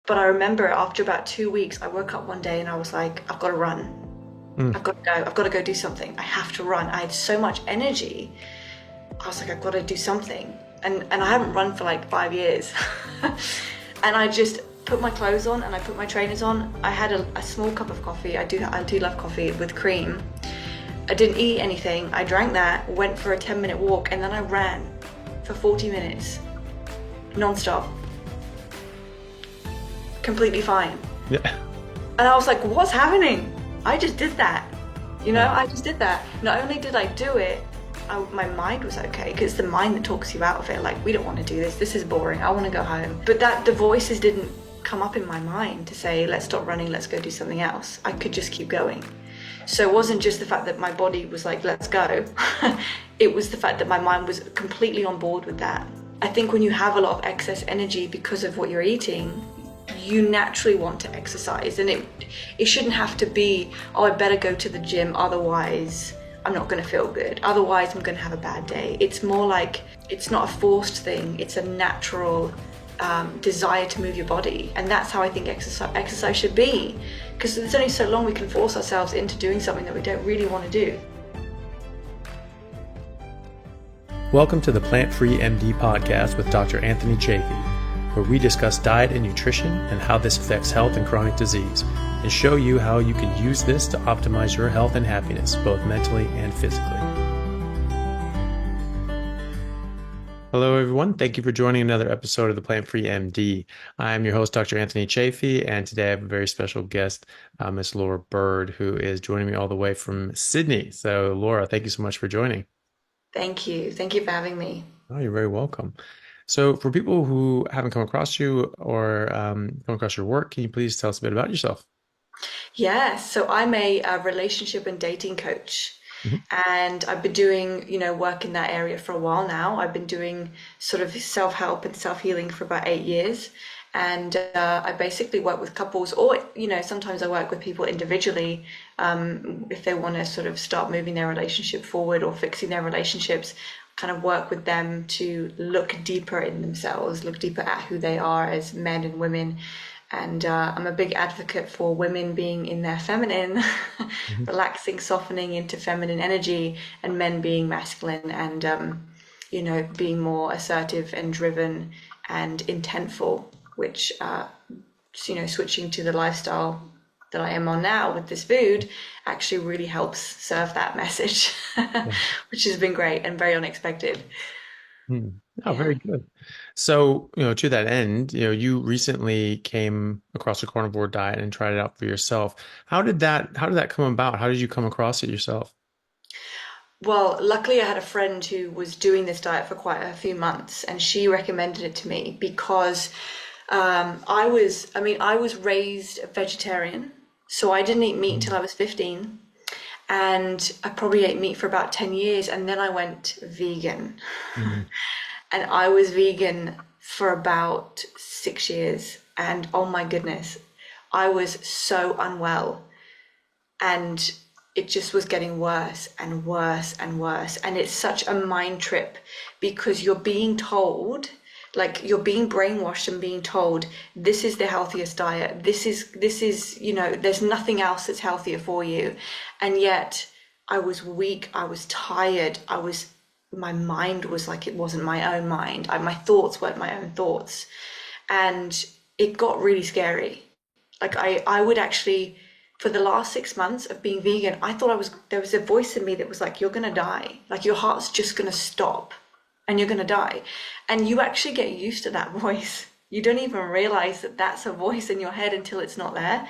But I remember after about 2 weeks, I woke up one day and I was like, I've got to run. Mm, I've got to go. I've got to go do something. I have to run. I had so much energy. I was like, I've got to do something. And I haven't run for like 5 years. And I just put my clothes on and I put my trainers on. I had a small cup of coffee. I do love coffee with cream. I didn't eat anything. I drank that, went for a 10-minute walk, and then I ran for 40 minutes, non-stop, completely fine. yeah. And I was like, what's happening? I just did that. Wow. I just did that. Not only did I do it, my mind was okay, because it's the mind that talks you out of it. Like, we don't want to do this. This is boring. I want to go home. But the voices didn't come up in my mind to say, let's stop running. Let's go do something else. I could just keep going. So it wasn't just the fact that my body was like, let's go. It was the fact that my mind was completely on board with that. I think when you have a lot of excess energy because of what you're eating, you naturally want to exercise, and it shouldn't have to be, oh, I better go to the gym, otherwise I'm not going to feel good, otherwise I'm going to have a bad day. It's more like, it's not a forced thing, it's a natural desire to move your body. And that's how I think exercise should be, because there's only so long we can force ourselves into doing something that we don't really want to do. Welcome to the Plant-Free MD podcast with Dr. Anthony Chafee, where we discuss diet and nutrition and how this affects health and chronic disease, and show you how you can use this to optimize your health and happiness, both mentally and physically. Hello, everyone. Thank you for joining another episode of the Plant-Free MD. I'm your host, Dr. Anthony Chafee, and today I have a very special guest, Miss Laura Bird, who is joining me all the way from Sydney. So, Laura, thank you so much for joining. Thank you. Thank you for having me. Oh, you're very welcome. So, for people who haven't come across you or come across your work, can you please tell us a bit about yourself? Yeah, so I'm a relationship and dating coach. Mhm. And I've been doing, work in that area for a while now. I've been doing sort of self-help and self-healing for about 8 years. And I basically work with couples, or, sometimes I work with people individually, if they want to sort of start moving their relationship forward or fixing their relationships, kind of work with them to look deeper in themselves, look deeper at who they are as men and women. And I'm a big advocate for women being in their feminine, Mhm. relaxing, softening into feminine energy, and men being masculine and, being more assertive and driven and intentful, which, switching to the lifestyle that I am on now with this food actually really helps serve that message, Yeah. which has been great and very unexpected. Hmm. Oh, Yeah. very good. So, to that end, you recently came across a carnivore diet and tried it out for yourself. How did that come about? How did you come across it yourself? Well, luckily I had a friend who was doing this diet for quite a few months, and she recommended it to me because I was raised a vegetarian, so I didn't eat meat until Mm. I was 15, and I probably ate meat for about 10 years, and then I went vegan. Mhm. And I was vegan for about 6 years, and oh my goodness, I was so unwell, and it just was getting worse and worse and worse. And it's such a mind trip, because you're being told, like, you're being brainwashed and being told this is the healthiest diet, this is there's nothing else that's healthier for you. And yet I was weak, I was tired, my mind was like, it wasn't my own mind. My thoughts weren't my own thoughts, and it got really scary. Like, I would actually, for the last 6 months of being vegan, I thought there was a voice in me that was like, you're gonna die. Like, your heart's just gonna stop and you're gonna die. And you actually get used to that voice. You don't even realize that that's a voice in your head until it's not there.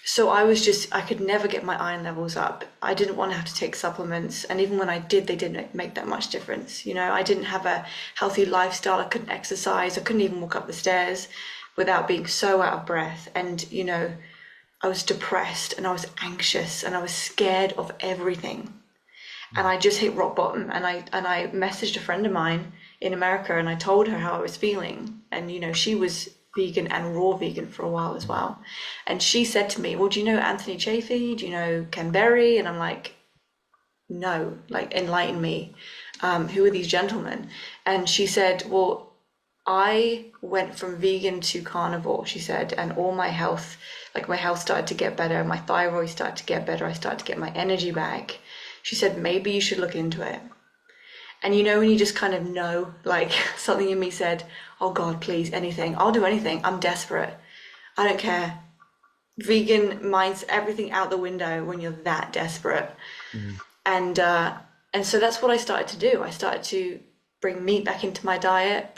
So I could never get my iron levels up. I didn't want to have to take supplements. And even when I did, they didn't make that much difference. I didn't have a healthy lifestyle. I couldn't exercise. I couldn't even walk up the stairs without being so out of breath. And, I was depressed and I was anxious and I was scared of everything. And I just hit rock bottom. And I messaged a friend of mine in America, and I told her how I was feeling. And, she was vegan and raw vegan for a while as well. And she said to me, well, do you know Anthony Chafee? Do you know Ken Berry? And I'm like, no, like, enlighten me. Who are these gentlemen? And she said, well, I went from vegan to carnivore, she said, and all my health, like my health started to get better, my thyroid started to get better, I started to get my energy back. She said, maybe you should look into it. And you know, when you just kind of know, like something in me said, oh God, please, anything. I'll do anything. I'm desperate. I don't care. Vegan minds everything out the window when you're that desperate. Mm. And and so that's what I started to do. I started to bring meat back into my diet,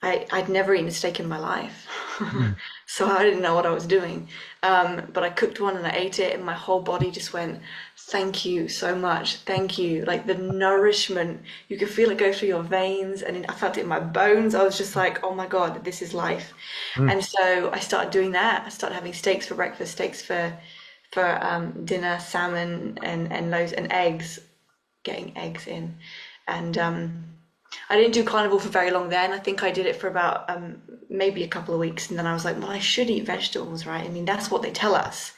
I'd never eaten a steak in my life, Mm. so I didn't know what I was doing. But I cooked one and I ate it, and my whole body just went, "Thank you so much, thank you." Like the nourishment, you could feel it go through your veins, and I felt it in my bones. I was just like, "Oh my God, this is life." Mm. And so I started doing that. I started having steaks for breakfast, steaks for dinner, salmon and loaves and eggs, getting eggs in, and I didn't do carnivore for very long then. I think I did it for about maybe a couple of weeks, and then I was like, well, I should eat vegetables, right? I mean, that's what they tell us.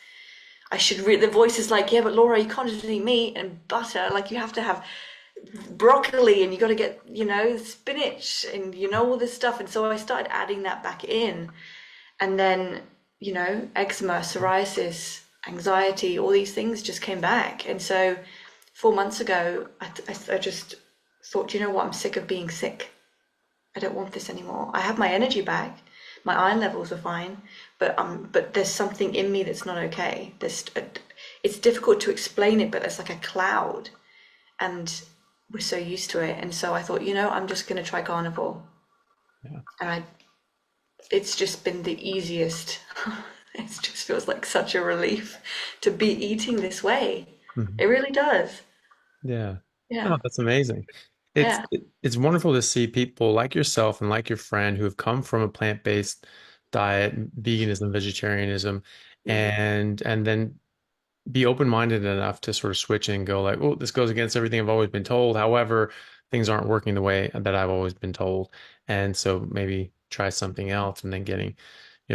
I should read the voice is like, yeah, but Laura, you can't just eat meat and butter. Like you have to have broccoli and you got to get, spinach and all this stuff. And so I started adding that back in, and then eczema, psoriasis, anxiety, all these things just came back. And so 4 months ago, I just thought, you know what, I'm sick of being sick. I don't want this anymore. I have my energy back. My iron levels are fine, but there's something in me that's not okay. It's difficult to explain it, but it's like a cloud, and we're so used to it. And so I thought, I'm just gonna try carnivore, Yeah. and it's just been the easiest. It just feels like such a relief to be eating this way. Mhm. It really does. Yeah. Yeah, Oh, that's amazing. yeah. It's wonderful to see people like yourself and like your friend who have come from a plant-based diet, veganism, vegetarianism, Mm, and then be open-minded enough to sort of switch and go like, oh, this goes against everything I've always been told. However, things aren't working the way that I've always been told. And so maybe try something else and then getting,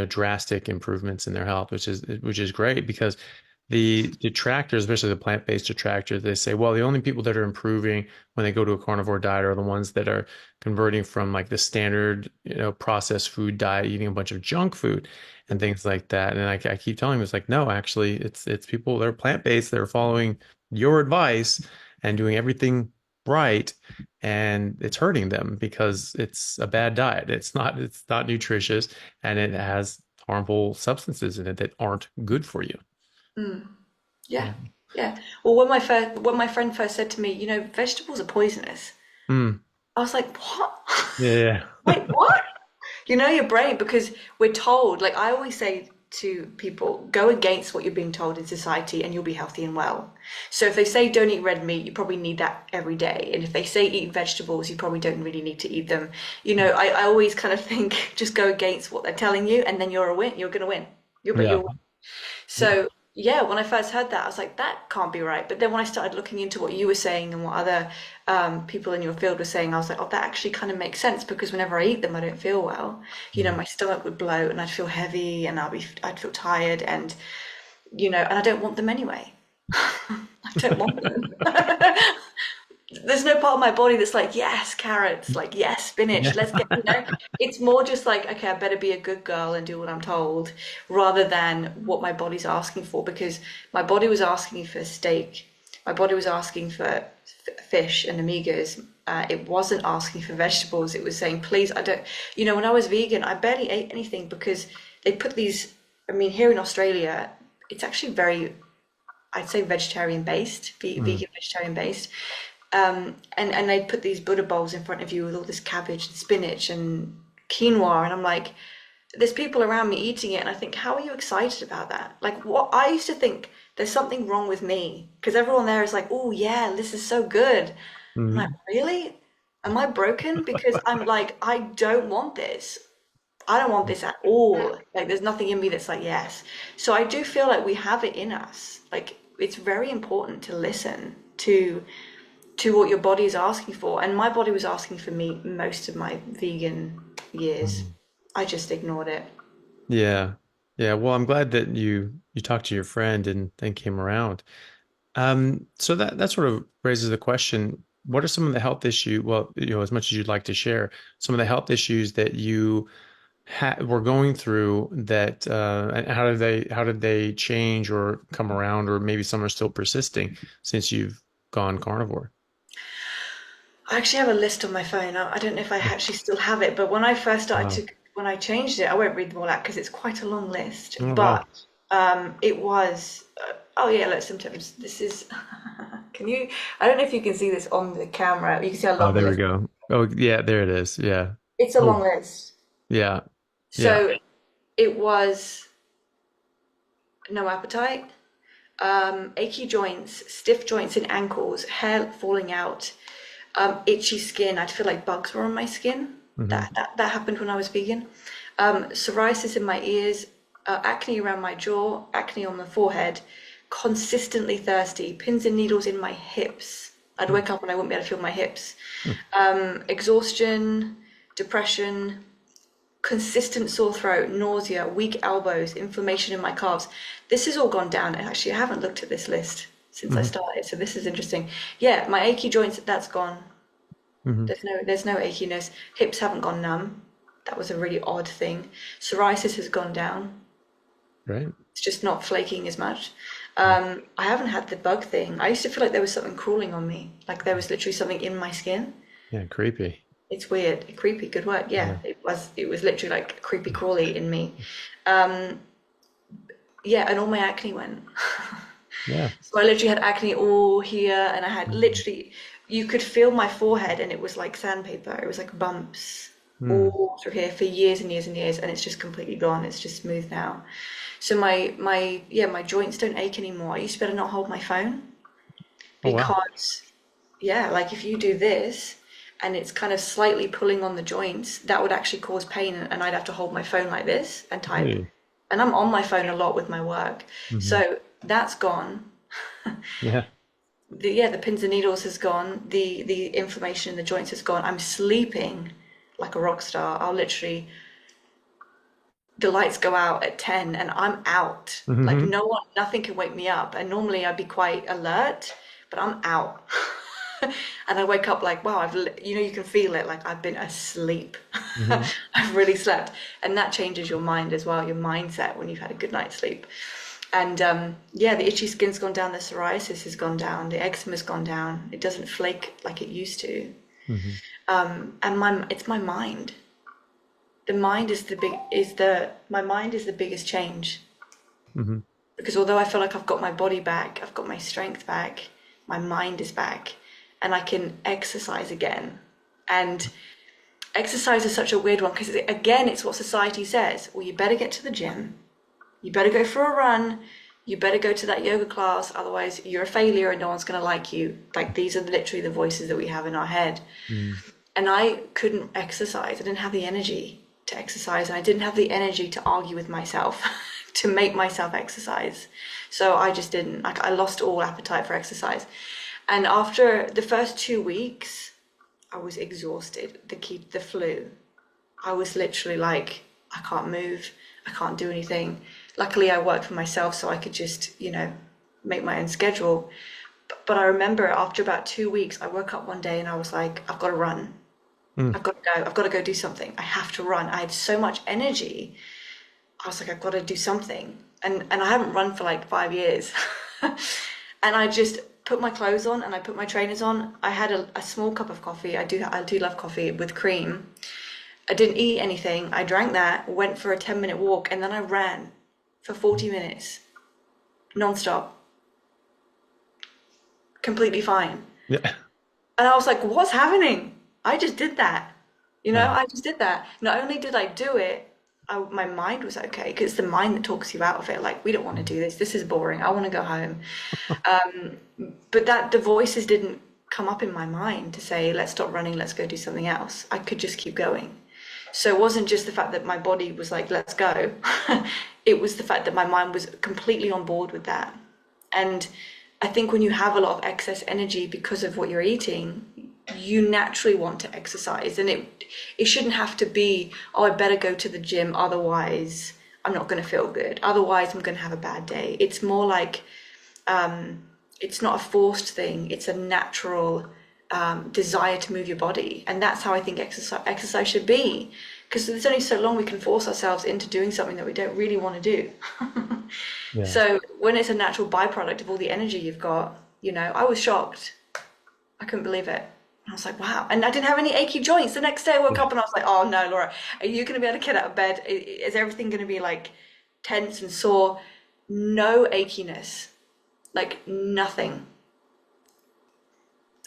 drastic improvements in their health, which is great because the detractors, especially the plant-based detractors, they say, well, the only people that are improving when they go to a carnivore diet are the ones that are converting from like the standard, processed food diet, eating a bunch of junk food and things like that. And I keep telling them, it's like, no, actually, it's people that are plant-based that are following your advice and doing everything right, and it's hurting them because it's a bad diet. It's not nutritious, and it has harmful substances in it that aren't good for you. mm. Yeah, Yeah. yeah. Well, when my friend first said to me, vegetables are poisonous, Mm. I was like, what? Yeah. Wait, what? Your brain, because we're told, like I always say to people, go against what you're being told in society and you'll be healthy and well. So if they say don't eat red meat, you probably need that every day. And if they say eat vegetables, you probably don't really need to eat them. I always kind of think just go against what they're telling you and then you're gonna win. Yeah. You'll win. Yeah. So yeah, when I first heard that, I was like, that can't be right. But then when I started looking into what you were saying and what other people in your field were saying, I was like, oh, that actually kind of makes sense because whenever I eat them, I don't feel well. Mhm. My stomach would bloat and I'd feel heavy and I'd feel tired and and I don't want them anyway. I don't want them. There's no part of my body that's like, yes, carrots, like, yes, spinach, let's get, it's more just like, okay, I better be a good girl and do what I'm told rather than what my body's asking for because my body was asking for steak. My body was asking for fish and omegas. It wasn't asking for vegetables. It was saying, please, I don't, when I was vegan, I barely ate anything because they put these, I mean, here in Australia, it's actually very, I'd say vegetarian based, Mm. vegan vegetarian based. And they put these Buddha bowls in front of you with all this cabbage and spinach and quinoa, and I'm like, there's people around me eating it, and I think, how are you excited about that? Like, what I used to think there's something wrong with me because everyone there is like, oh yeah, this is so good. I'm like, Mhm. really? Am I broken? Because I'm like, I don't want this. I don't want this at all. Like, there's nothing in me that's like, yes. So I do feel like we have it in us. Like, it's very important to listen to what your body is asking for. And my body was asking for meat most of my vegan years. Mhm. I just ignored it. Yeah. Yeah. Well, I'm glad that you talked to your friend and then came around. So that sort of raises the question. what are some of the health issue? Well, as much as you'd like to share, some of the health issues that you were going through that, and how did they change or come around, or maybe some are still persisting since you've gone carnivore? I actually have a list on my phone. I don't know if I actually still have it, but when I first Wow. started to, when I changed it, I won't read them all out because it's quite a long list. Oh, wow. But it was, oh yeah, look, sometimes this is, can you, I don't know if you can see this on the camera. You can see how Oh, long the there we list. go. Oh, yeah, there it is. Yeah. It's a Oh, long list. yeah. Yeah. So it was no appetite, achy joints, stiff joints in ankles, hair falling out, itchy skin. I'd feel like bugs were on my skin. Hmm. That happened when I was vegan. Psoriasis in my ears, acne around my jaw, acne on the forehead, consistently thirsty, pins and needles in my hips. I'd wake up and I wouldn't be able to feel my hips. Exhaustion, depression, consistent sore throat, nausea, weak elbows, inflammation in my calves. This has all gone down. And actually, I haven't looked at this list since I Hmm. started, so this is interesting. Yeah, my achy joints, that's gone. Hmm. There's no achiness. Hips haven't gone numb. That was a really odd thing. Psoriasis has gone down. Right. It's just not flaking as much. I haven't had the bug thing. I used to feel like there was something crawling on me, like there was literally something in my skin. Yeah. Creepy. It's weird, creepy, good word. Yeah, Yeah. it was literally like creepy crawly in me. Um, yeah, and all my acne went. Yeah. So I literally had acne all here, and I had Mm-hmm. literally, you could feel my forehead, and it was like sandpaper. It was like bumps Mm. all through here for years and years and years, and it's just completely gone. It's just smooth now. So my joints don't ache anymore. I used to better not hold my phone Oh, wow. because yeah, like if you do this and it's kind of slightly pulling on the joints, that would actually cause pain, and I'd have to hold my phone like this and type. Hey. And I'm on my phone a lot with my work. Hmm. So that's gone. Yeah. The pins and needles has gone. The inflammation in the joints has gone. I'm sleeping like a rock star. I'll literally, the lights go out at 10 and I'm out. Like Hmm. no one, nothing can wake me up. And normally I'd be quite alert, but I'm out. And I wake up like, wow, you can feel it, like I've been asleep. Hmm. I've really slept. And that changes your mind as well, your mindset when you've had a good night's sleep. And yeah, the itchy skin's gone down, the psoriasis has gone down, the eczema's gone down. It doesn't flake like it used to. Hmm. And it's my mind. The mind is my mind is the biggest change. Hmm. Because although I feel like I've got my body back, I've got my strength back, my mind is back, and I can exercise again. And exercise is such a weird one because, again, it's what society says. Well, you better get to the gym, you better go for a run, you better go to that yoga class, otherwise you're a failure and no one's going to like you. Like, these are literally the voices that we have in our head. Mm. And I couldn't exercise. I didn't have the energy to exercise, and I didn't have the energy to argue with myself to make myself exercise. So I just didn't. Like, I lost all appetite for exercise. And after the first 2 weeks, I was exhausted. The flu. I was literally like, I can't move. I can't do anything. Luckily, I worked for myself, so I could just, make my own schedule. But I remember after about 2 weeks, I woke up one day and I was like, I've got to run. Mm. I've got to go. I've got to go do something. I have to run. I had so much energy. I was like, I've got to do something. And I haven't run for like 5 years. And I just put my clothes on and I put my trainers on. I had a small cup of coffee. I do love coffee with cream. I didn't eat anything. I drank that, went for a 10-minute walk, and then I ran for 40 minutes, non-stop, completely fine. Yeah. And I was like, what's happening? I just did that. Wow. I just did that. Not only did I do it, my mind was okay because it's the mind that talks you out of it. Like, we don't want to do this. This is boring. I want to go home. But the voices didn't come up in my mind to say, let's stop running, let's go do something else. I could just keep going. So it wasn't just the fact that my body was like, let's go. It was the fact that my mind was completely on board with that. And I think when you have a lot of excess energy because of what you're eating, you naturally want to exercise. And it shouldn't have to be, oh, I better go to the gym, otherwise I'm not going to feel good. Otherwise I'm going to have a bad day. It's more like, it's not a forced thing. It's a natural desire to move your body. And that's how I think exercise should be, because there's only so long we can force ourselves into doing something that we don't really want to do. Yeah. So when it's a natural byproduct of all the energy you've got, I was shocked. I couldn't believe it. I was like, wow. And I didn't have any achy joints. The next day I woke up and I was like, oh no, Laura, are you going to be able to get out of bed? Is everything going to be like tense and sore? No achiness, like nothing.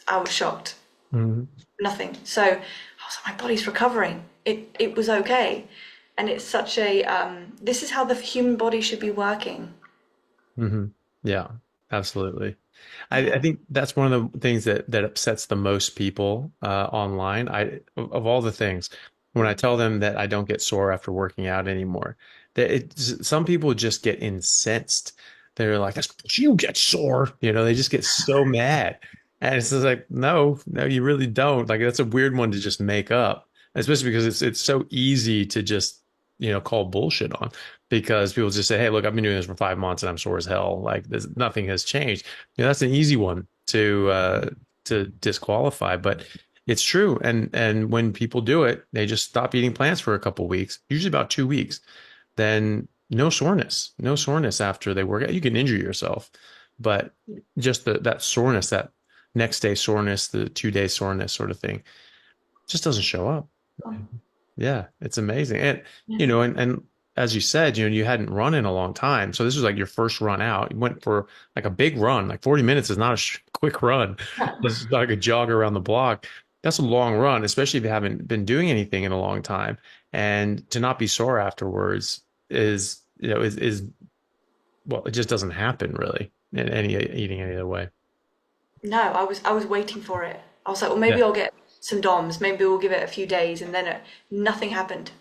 I was shocked. Mm-hmm. Nothing. So I was like, my body's recovering. It was okay. And it's such this is how the human body should be working. Mm-hmm. Yeah, absolutely. I Yeah. think that's one of the things that upsets the most people online. Of all the things, when I tell them that I don't get sore after working out anymore, some people just get incensed. They're like, "That's you get sore," they just get so mad. And it's just like, no, you really don't. Like that's a weird one to just make up, especially because it's so easy to just call bullshit on, because people just say, hey, look, I've been doing this for 5 months and I'm sore as hell. Like nothing has changed. That's an easy one to disqualify, but it's true. And when people do it, they just stop eating plants for a couple of weeks, usually about 2 weeks. Then no soreness after they work out. You can injure yourself, but just that soreness, that next day soreness, the 2 day soreness sort of thing, just doesn't show up. Yeah, it's amazing. And Yeah. and as you said, you hadn't run in a long time. So this was like your first run out. You went for like a big run. Like 40 minutes is not a quick run. It's like a jog around the block. That's a long run, especially if you haven't been doing anything in a long time. And to not be sore afterwards is well, it just doesn't happen really in any eating any other way. No, I was waiting for it. I was like, well, maybe Yeah. I'll get some DOMs. Maybe we'll give it a few days, and then nothing happened.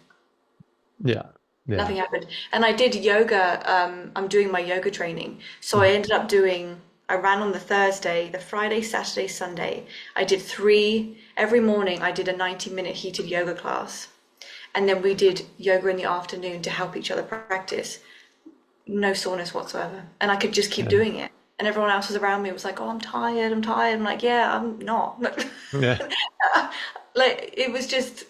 Yeah. Yeah. Nothing happened. And I did yoga. I'm doing my yoga training. So I ended up I ran on the Thursday, the Friday, Saturday, Sunday. I did every morning I did a 90-minute heated yoga class. And then we did yoga in the afternoon to help each other practice. No soreness whatsoever. And I could just keep Yeah. doing it. And everyone else was around me was like, oh, I'm tired, I'm tired. I'm like, yeah, I'm not. Yeah. Like, it was just,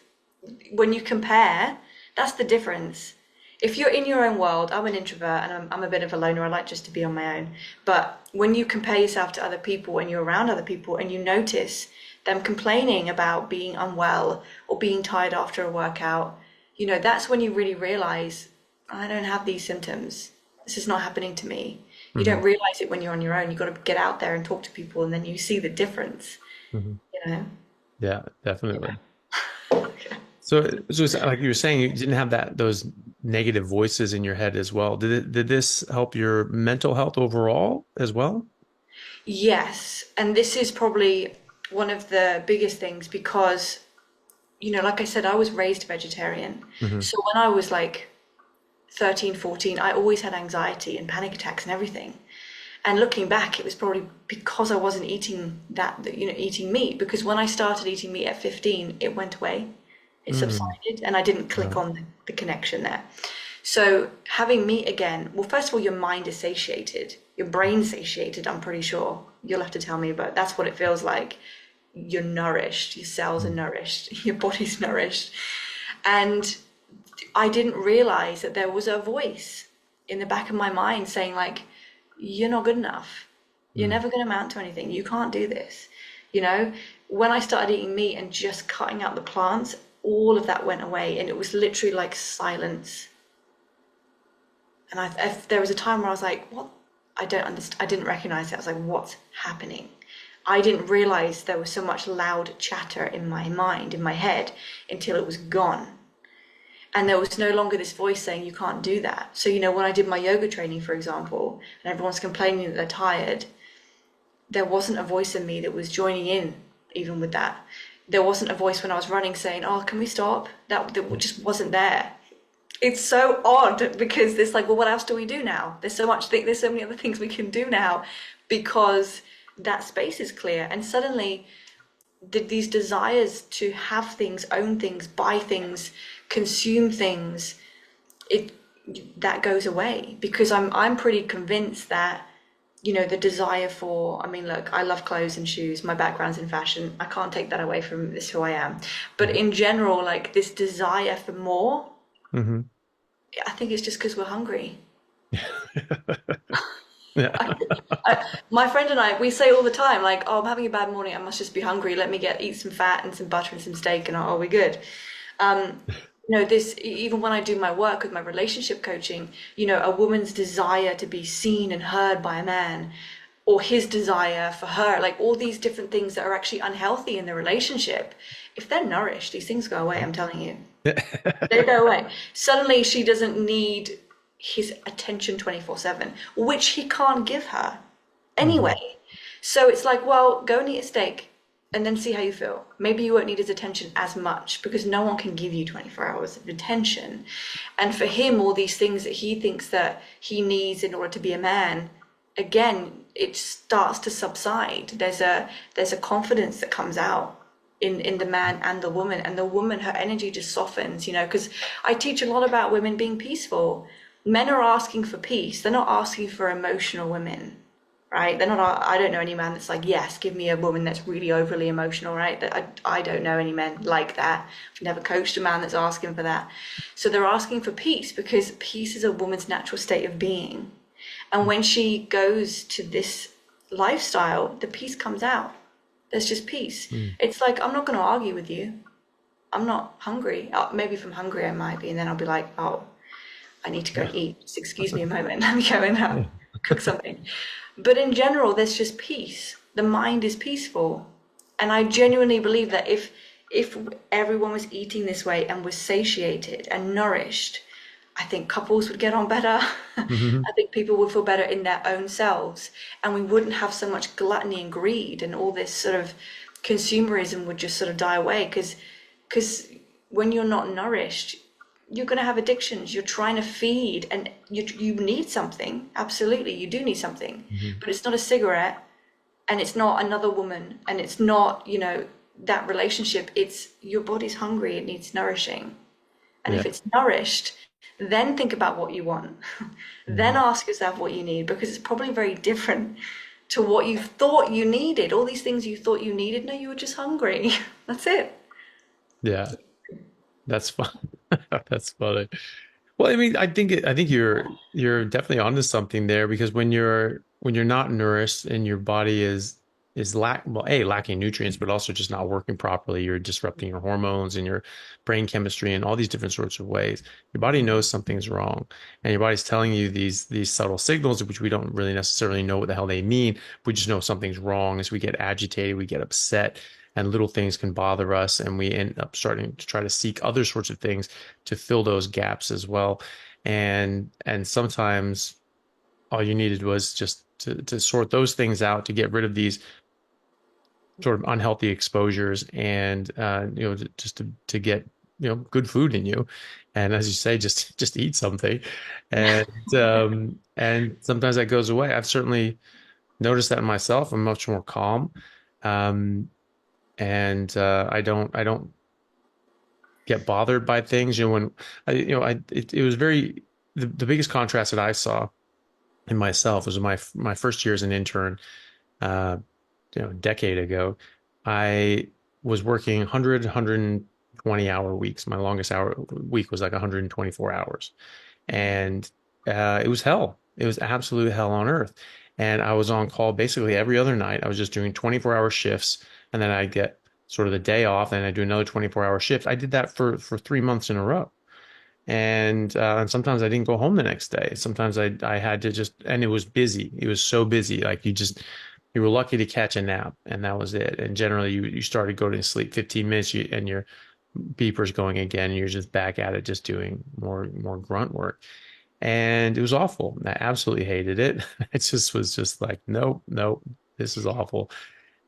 when you compare, that's the difference. If you're in your own world, I'm an introvert and I'm a bit of a loner. I like just to be on my own. But when you compare yourself to other people and you're around other people and you notice them complaining about being unwell or being tired after a workout, that's when you really realize, I don't have these symptoms. This is not happening to me. You Hmm. don't realize it when you're on your own. You've got to get out there and talk to people, and then you see the difference, Hmm. you know? Yeah, definitely. Yeah. So it's like you were saying, you didn't have those negative voices in your head as well. Did this help your mental health overall as well? Yes, and this is probably one of the biggest things because, like I said, I was raised vegetarian. Hmm. So when I was like 13, 14, I always had anxiety and panic attacks and everything. And looking back, it was probably because I wasn't eating eating meat. Because when I started eating meat at 15, it went away, it Mm. subsided, and I didn't click Uh, on the connection there. So having meat again, well, first of all, your mind is satiated, your brain's satiated, I'm pretty sure. You'll have to tell me, but that's what it feels like. You're nourished, your cells are nourished, your body's nourished. And I didn't realize that there was a voice in the back of my mind saying, like, you're not good enough. You're mm, never going to amount to anything. You can't do this. You know, when I started eating meat and just cutting out the plants, all of that went away. And it was literally like silence. And there was a time where I was like, what? I don't understand. I didn't recognize it. I was like, what's happening? I didn't realize there was so much loud chatter in my mind, in my head, until it was gone. And there was no longer this voice saying, you can't do that. So, when I did my yoga training, for example, and everyone's complaining that they're tired, there wasn't a voice in me that was joining in, even with that. There wasn't a voice when I was running saying, oh, can we stop? That just wasn't there. It's so odd because it's like, well, what else do we do now? There's so many other things we can do now because that space is clear. And suddenly these desires to have things, own things, buy things, consume things, it that goes away because I'm pretty convinced that the desire for, I mean, look, I love clothes and shoes. My background's in fashion. I can't take that away from this who I am. But in general, like this desire for more, Mm-hmm. I think it's just because we're hungry. Yeah. My friend and I, we say all the time, like, oh, I'm having a bad morning. I must just be hungry. Let me eat some fat and some butter and some steak, and oh, we're good. Um, this even when I do my work with my relationship coaching, a woman's desire to be seen and heard by a man, or his desire for her, like all these different things that are actually unhealthy in the relationship. If they're nourished, these things go away. I'm telling you, they go away. Suddenly, she doesn't need his attention 24/7, which he can't give her Hmm. anyway. So it's like, well, go and eat a steak and then see how you feel. Maybe you won't need his attention as much because no one can give you 24 hours of attention. And for him, all these things that he thinks that he needs in order to be a man, again, it starts to subside. There's a confidence that comes out in the man and the woman, and the woman, her energy just softens, because I teach a lot about women being peaceful. Men are asking for peace. They're not asking for emotional women, right? They're not. I don't know any man that's like, yes, give me a woman that's really overly emotional, right? I don't know any men like that. I've never coached a man that's asking for that. So they're asking for peace because peace is a woman's natural state of being. And when she goes to this lifestyle, the peace comes out. There's just peace. Mm. It's like, I'm not going to argue with you. I'm not hungry. Maybe if I'm hungry, I might be. And then I'll be like, oh, I need to go Yeah. and eat. Just excuse me a moment. Let me go and Yeah. cook something. But in general, there's just peace. The mind is peaceful. And I genuinely believe that if everyone was eating this way and was satiated and nourished, I think couples would get on better. Mhm. I think people would feel better in their own selves. And we wouldn't have so much gluttony and greed, and all this sort of consumerism would just sort of die away. Because when you're not nourished, you're going to have addictions. You're trying to feed, and you need something. Absolutely, you do need something. Mhm. But it's not a cigarette, and it's not another woman, and it's not, that relationship. It's your body's hungry, it needs nourishing. And Yeah. if it's nourished, then think about what you want. Then Mhm. ask yourself what you need, because it's probably very different to what you thought you needed. All these things you thought you needed, no, you were just hungry. That's it. Yeah. That's fun. That's funny. Well, I mean, I think you're definitely onto something there because when you're not nourished and your body is lacking nutrients, but also just not working properly, you're disrupting your hormones and your brain chemistry and all these different sorts of ways. Your body knows something's wrong, and your body's telling you these subtle signals, which we don't really necessarily know what the hell they mean. We just know something's wrong as we get agitated, we get upset, and little things can bother us, and we end up starting to try to seek other sorts of things to fill those gaps as well. And sometimes all you needed was just to sort those things out, to get rid of these sort of unhealthy exposures, and just to get good food in you. And as you say, just eat something, and sometimes that goes away. I've certainly noticed that in myself. I'm much more calm. Um, and I don't get bothered by things. When it was very the biggest contrast that I saw in myself was my first year as an intern, uh, a decade ago. I was working 100 hour weeks. My longest hour week was like 124 hours, and it was hell. It was absolute hell on earth. And I was on call basically every other night. I was just doing 24-hour shifts, and then I'd get sort of the day off, and I'd do another 24-hour shift. I did that for 3 months in a row. And sometimes I didn't go home the next day. Sometimes I had to just, and it was busy. It was so busy. Like you were lucky to catch a nap, and that was it. And generally you started going to sleep 15 minutes, and your beeper's going again, and you're just back at it, just doing more grunt work. And it was awful. I absolutely hated it. It just was just like, nope, nope, this is awful.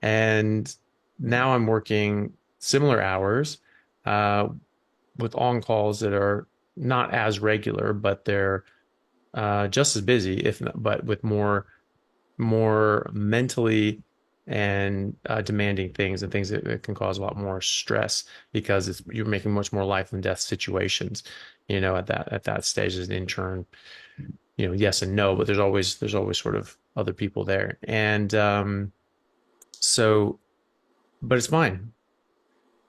And now I'm working similar hours, uh, with on calls that are not as regular, but they're just as busy, if not, but with more mentally and demanding things, and things that can cause a lot more stress because you're making much more life and death situations, at that stage as an intern. yes and no, but there's always sort of other people there. And so, but it's fine.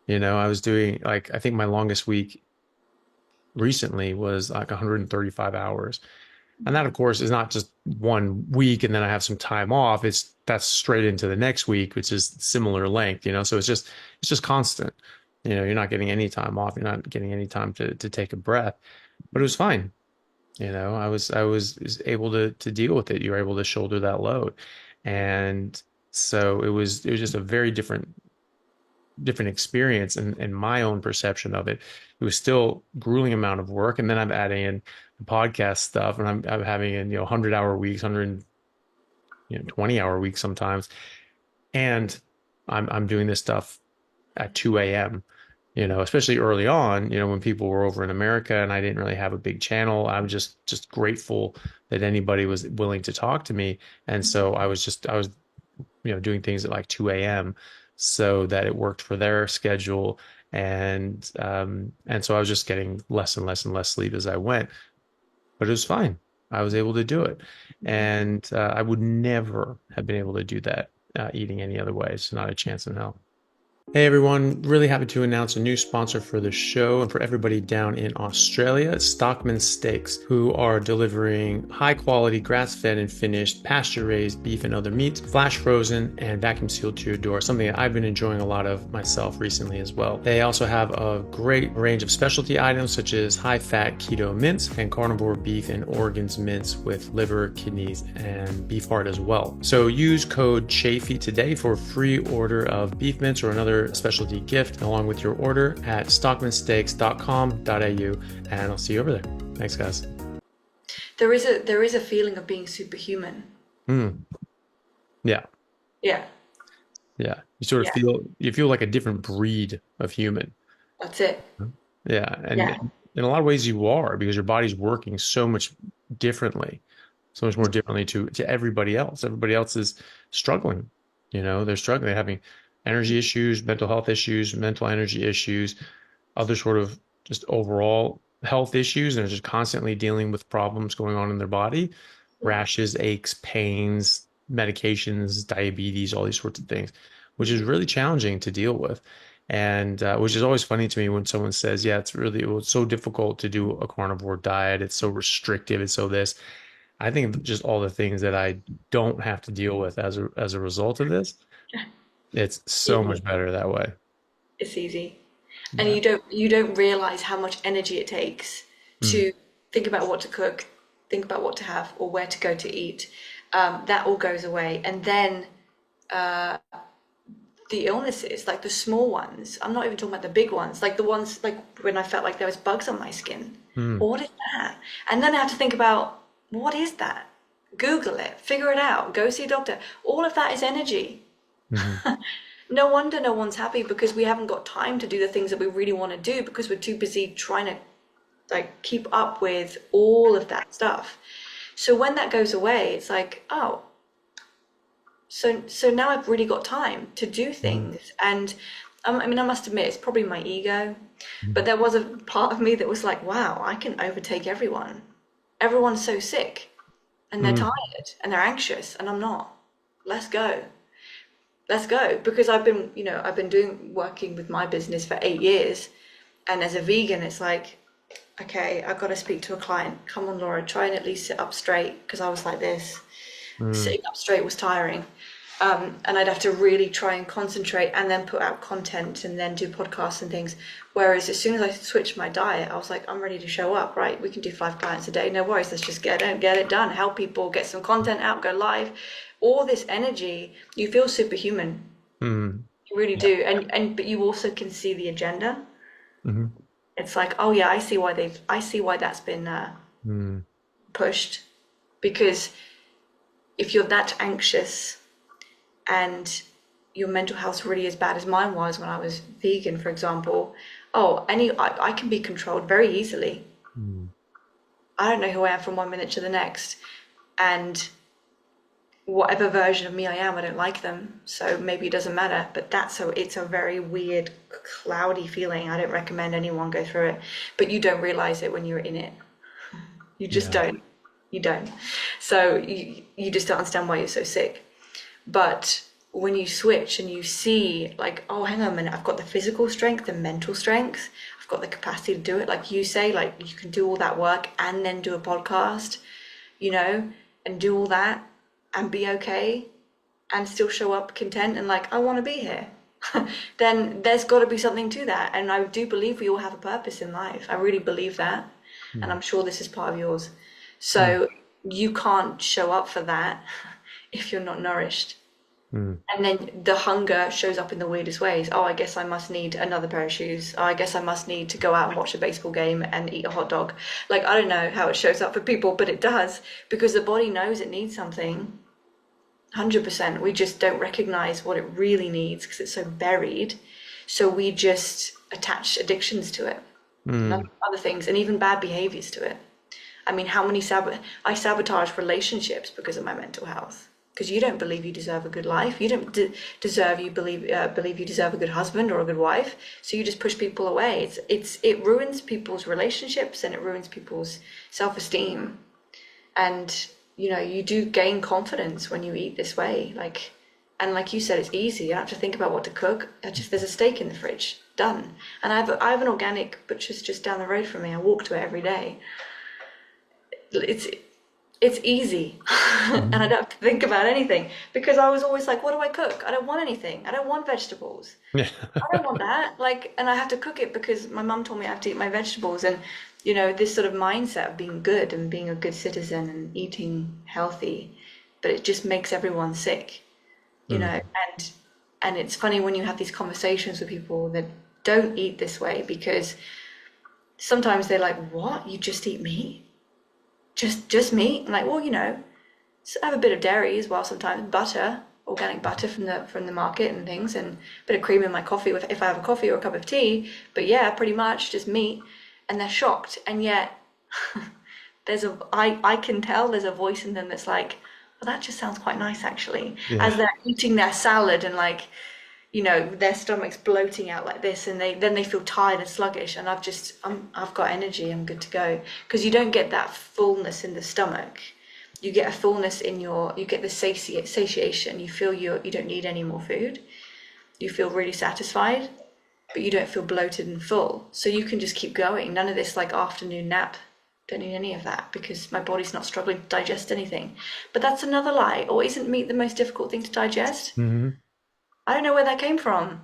I was doing like, I think my longest week recently was like 135 hours. And that, of course, is not just 1 week and then I have some time off. That's straight into the next week, which is similar length, So it's just constant. You're not getting any time off. You're not getting any time to take a breath. But it was fine. I was able to deal with it. You were able to shoulder that load. And so it was just a very different experience and my own perception of it. It was still grueling amount of work. And then I'm adding in the podcast stuff and I'm having in, 100-hour weeks, 120-hour weeks sometimes. And I'm doing this stuff at 2 a.m., especially early on, when people were over in America and I didn't really have a big channel. I'm just grateful that anybody was willing to talk to me. And so I was doing things at like 2 a.m. so that it worked for their schedule. And so I was just getting less and less and less sleep as I went, but it was fine. I was able to do it. And I would never have been able to do that eating any other way. It's not a chance in hell. Hey everyone, really happy to announce a new sponsor for the show and for everybody down in Australia, Stockman Steaks, who are delivering high quality grass-fed and finished pasture-raised beef and other meats, flash frozen and vacuum sealed to your door, something that I've been enjoying a lot of myself recently as well. They also have a great range of specialty items such as high-fat keto mince and carnivore beef and organs mince with liver, kidneys, and beef heart as well. So use code CHAFEE today for a free order of beef mince or another specialty gift along with your order at stockmansteaks.com.au, and I'll see you over there. Thanks, guys. There is a feeling of being superhuman. Yeah. Yeah. Yeah. You feel like a different breed of human. That's it. Yeah. And in a lot of ways you are, because your body's working so much differently, so much more differently to everybody else. Everybody else is struggling. They're struggling. They're having energy issues, mental health issues, mental energy issues, other sort of just overall health issues. And they're just constantly dealing with problems going on in their body, rashes, aches, pains, medications, diabetes, all these sorts of things, which is really challenging to deal with. And which is always funny to me when someone says, yeah, it's so difficult to do a carnivore diet. It's so restrictive. It's so this. I think just all the things that I don't have to deal with as a result of this, it's so much better that way. It's easy. And you don't realize how much energy it takes to think about what to cook, think about what to have, or where to go to eat. That all goes away. And then the illnesses, like the small ones, I'm not even talking about the big ones, like the ones like when I felt like there was bugs on my skin. What is that? And then I have to think about, what is that? Google it, figure it out, go see a doctor. All of that is energy. No wonder no one's happy, because we haven't got time to do the things that we really want to do, because we're too busy trying to like keep up with all of that stuff. So when that goes away, it's like, oh, so now I've really got time to do things. And I mean, I must admit, it's probably my ego, but there was a part of me that was like, wow, I can overtake everyone. Everyone's so sick and they're tired and they're anxious, and I'm not. Let's go, because I've been working with my business for 8 years, and as a vegan, it's like, okay, I've got to speak to a client. Come on, Laura, try and at least sit up straight, because I was like this. Sitting up straight was tiring, and I'd have to really try and concentrate, and then put out content, and then do podcasts and things. Whereas as soon as I switched my diet, I was like, I'm ready to show up. Right, we can do 5 clients a day, no worries. Let's just get it done. Help people, get some content out, go live. All this energy, you feel superhuman. You really do. But you also can see the agenda. It's like, oh yeah, I see why that's been pushed. Because if you're that anxious and your mental health's really as bad as mine was when I was vegan, for example, I can be controlled very easily. I don't know who I am from one minute to the next, and whatever version of me I am, I don't like them, so maybe it doesn't matter. But it's a very weird, cloudy feeling. I don't recommend anyone go through it, but you don't realize it when you're in it. You just don't. You don't. So you just don't understand why you're so sick. But when you switch and you see, like, oh, hang on a minute, I've got the physical strength, the mental strength, I've got the capacity to do it. Like you say, like you can do all that work and then do a podcast, and do all that and be okay and still show up content and like, I want to be here. Then there's got to be something to that. And I do believe we all have a purpose in life. I really believe that. And I'm sure this is part of yours. So you can't show up for that if you're not nourished. And then the hunger shows up in the weirdest ways. Oh, I guess I must need another pair of shoes. Oh, I guess I must need to go out and watch a baseball game and eat a hot dog. Like, I don't know how it shows up for people, but it does, because the body knows it needs something. 100%. We just don't recognize what it really needs because it's so buried. So we just attach addictions to it, and other things, and even bad behaviors to it. I mean, how many I sabotage relationships because of my mental health. Because you don't believe you deserve a good life. You don't believe you deserve a good husband or a good wife. So you just push people away. It ruins people's relationships and it ruins people's self-esteem. And you do gain confidence when you eat this way. And like you said, it's easy. You don't have to think about what to cook. There's a steak in the fridge, done. And I have an organic butcher's just down the road from me. I walk to it every day. It's easy. And I don't have to think about anything, because I was always like, what do I cook? I don't want anything. I don't want vegetables. Yeah. I don't want that. And I have to cook it because my mum told me I have to eat my vegetables. And, this sort of mindset of being good and being a good citizen and eating healthy, but it just makes everyone sick, and it's funny when you have these conversations with people that don't eat this way, because sometimes they're like, what? You just eat meat? Just meat? I'm like, well, so I have a bit of dairy as well sometimes, butter, organic butter from the market and things, and a bit of cream in my coffee if I have a coffee or a cup of tea. But yeah, pretty much just meat. And they're shocked, and yet I can tell there's a voice in them that's like, well, that just sounds quite nice actually. Yeah. As they're eating their salad and their stomach's bloating out like this, and they feel tired and sluggish, and I've got energy, I'm good to go. Because you don't get that fullness in the stomach. You get a fullness you get the satiation. You feel you don't need any more food. You feel really satisfied, but you don't feel bloated and full. So you can just keep going. None of this afternoon nap. Don't need any of that because my body's not struggling to digest anything. But that's another lie. Or isn't meat the most difficult thing to digest? I don't know where that came from.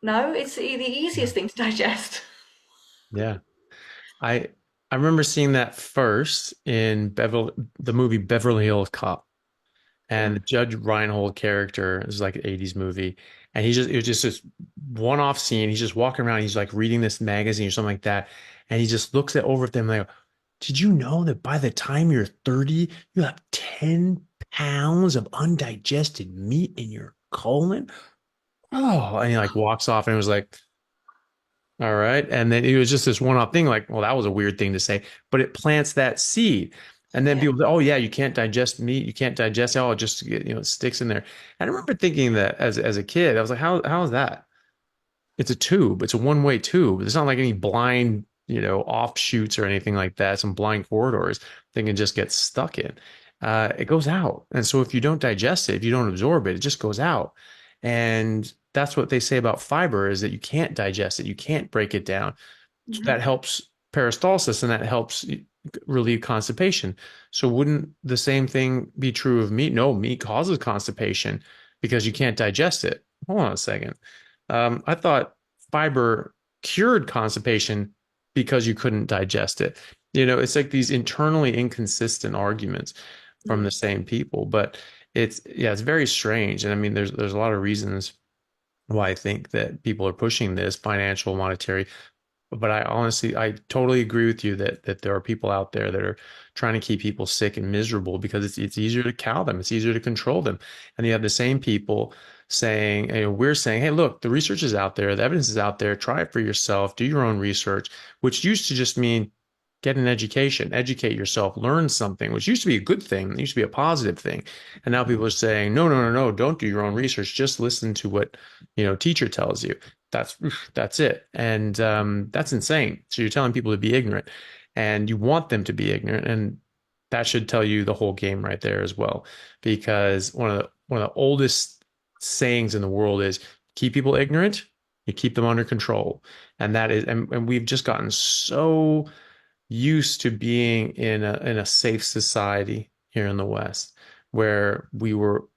No, it's the easiest thing to digest. Yeah. I remember seeing that first in the movie Beverly Hills Cop. And the Judge Reinhold character, this is like an 80s movie, and it was just this one-off scene. He's just walking around, he's like reading this magazine or something like that, and he just looks over at them like, did you know that by the time you're 30, you have 10 pounds of undigested meat in your colon? Oh, and he walks off, and it was like, all right. And then it was just this one-off thing, like, well, that was a weird thing to say, but it plants that seed. And then people say, oh yeah, you can't digest meat. You can't digest it. Oh, it just it sticks in there. And I remember thinking that as a kid, I was like, how is that? It's a tube. It's a one-way tube. There's not like any blind, offshoots or anything like that. Some blind corridors they can just get stuck in. It goes out. And so if you don't digest it, if you don't absorb it, it just goes out. And that's what they say about fiber, is that you can't digest it. You can't break it down. So that helps peristalsis, and that helps relieve constipation. So wouldn't the same thing be true of meat? No, meat causes constipation because you can't digest it. Hold on a second. I thought fiber cured constipation because you couldn't digest it. It's like these internally inconsistent arguments from the same people, but it's very strange. And I mean, there's a lot of reasons why I think that people are pushing this, financial, monetary. But I totally agree with you that there are people out there that are trying to keep people sick and miserable because it's easier to cow them. It's easier to control them. And you have the same people saying, we're saying, hey, look, the research is out there. The evidence is out there. Try it for yourself. Do your own research, which used to just mean get an education, educate yourself, learn something, which used to be a good thing. It used to be a positive thing. And now people are saying, no, don't do your own research. Just listen to what, teacher tells you. That's it. And that's insane. So you're telling people to be ignorant, and you want them to be ignorant. And that should tell you the whole game right there as well. Because one of the oldest sayings in the world is keep people ignorant, you keep them under control. And that is, and we've just gotten so used to being in a safe society here in the West, where we were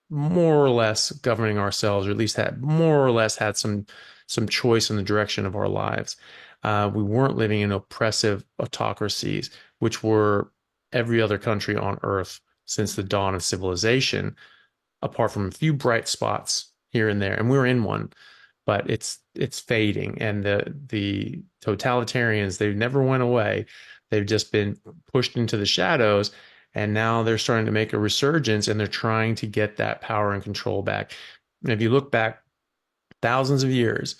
more or less governing ourselves, or at least had more or less had some choice in the direction of our lives. We weren't living in oppressive autocracies, which were every other country on earth since the dawn of civilization, apart from a few bright spots here and there. And we were in one, but it's fading. And the totalitarians, they never went away. They've just been pushed into the shadows, and now they're starting to make a resurgence, and they're trying to get that power and control back. And if you look back thousands of years,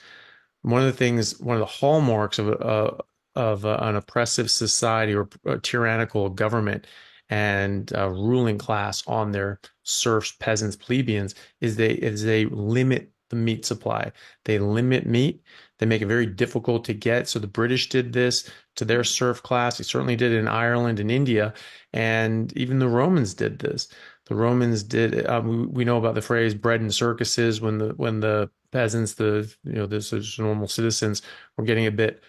one of the hallmarks of an oppressive society or a tyrannical government and ruling class on their serfs, peasants, plebeians is they limit the meat supply. They limit meat. They make it very difficult to get. So the British did this to their serf class. They certainly did it in Ireland and India, and even the Romans did this. The Romans did. We know about the phrase "bread and circuses" when the peasants, the normal citizens, were getting a bit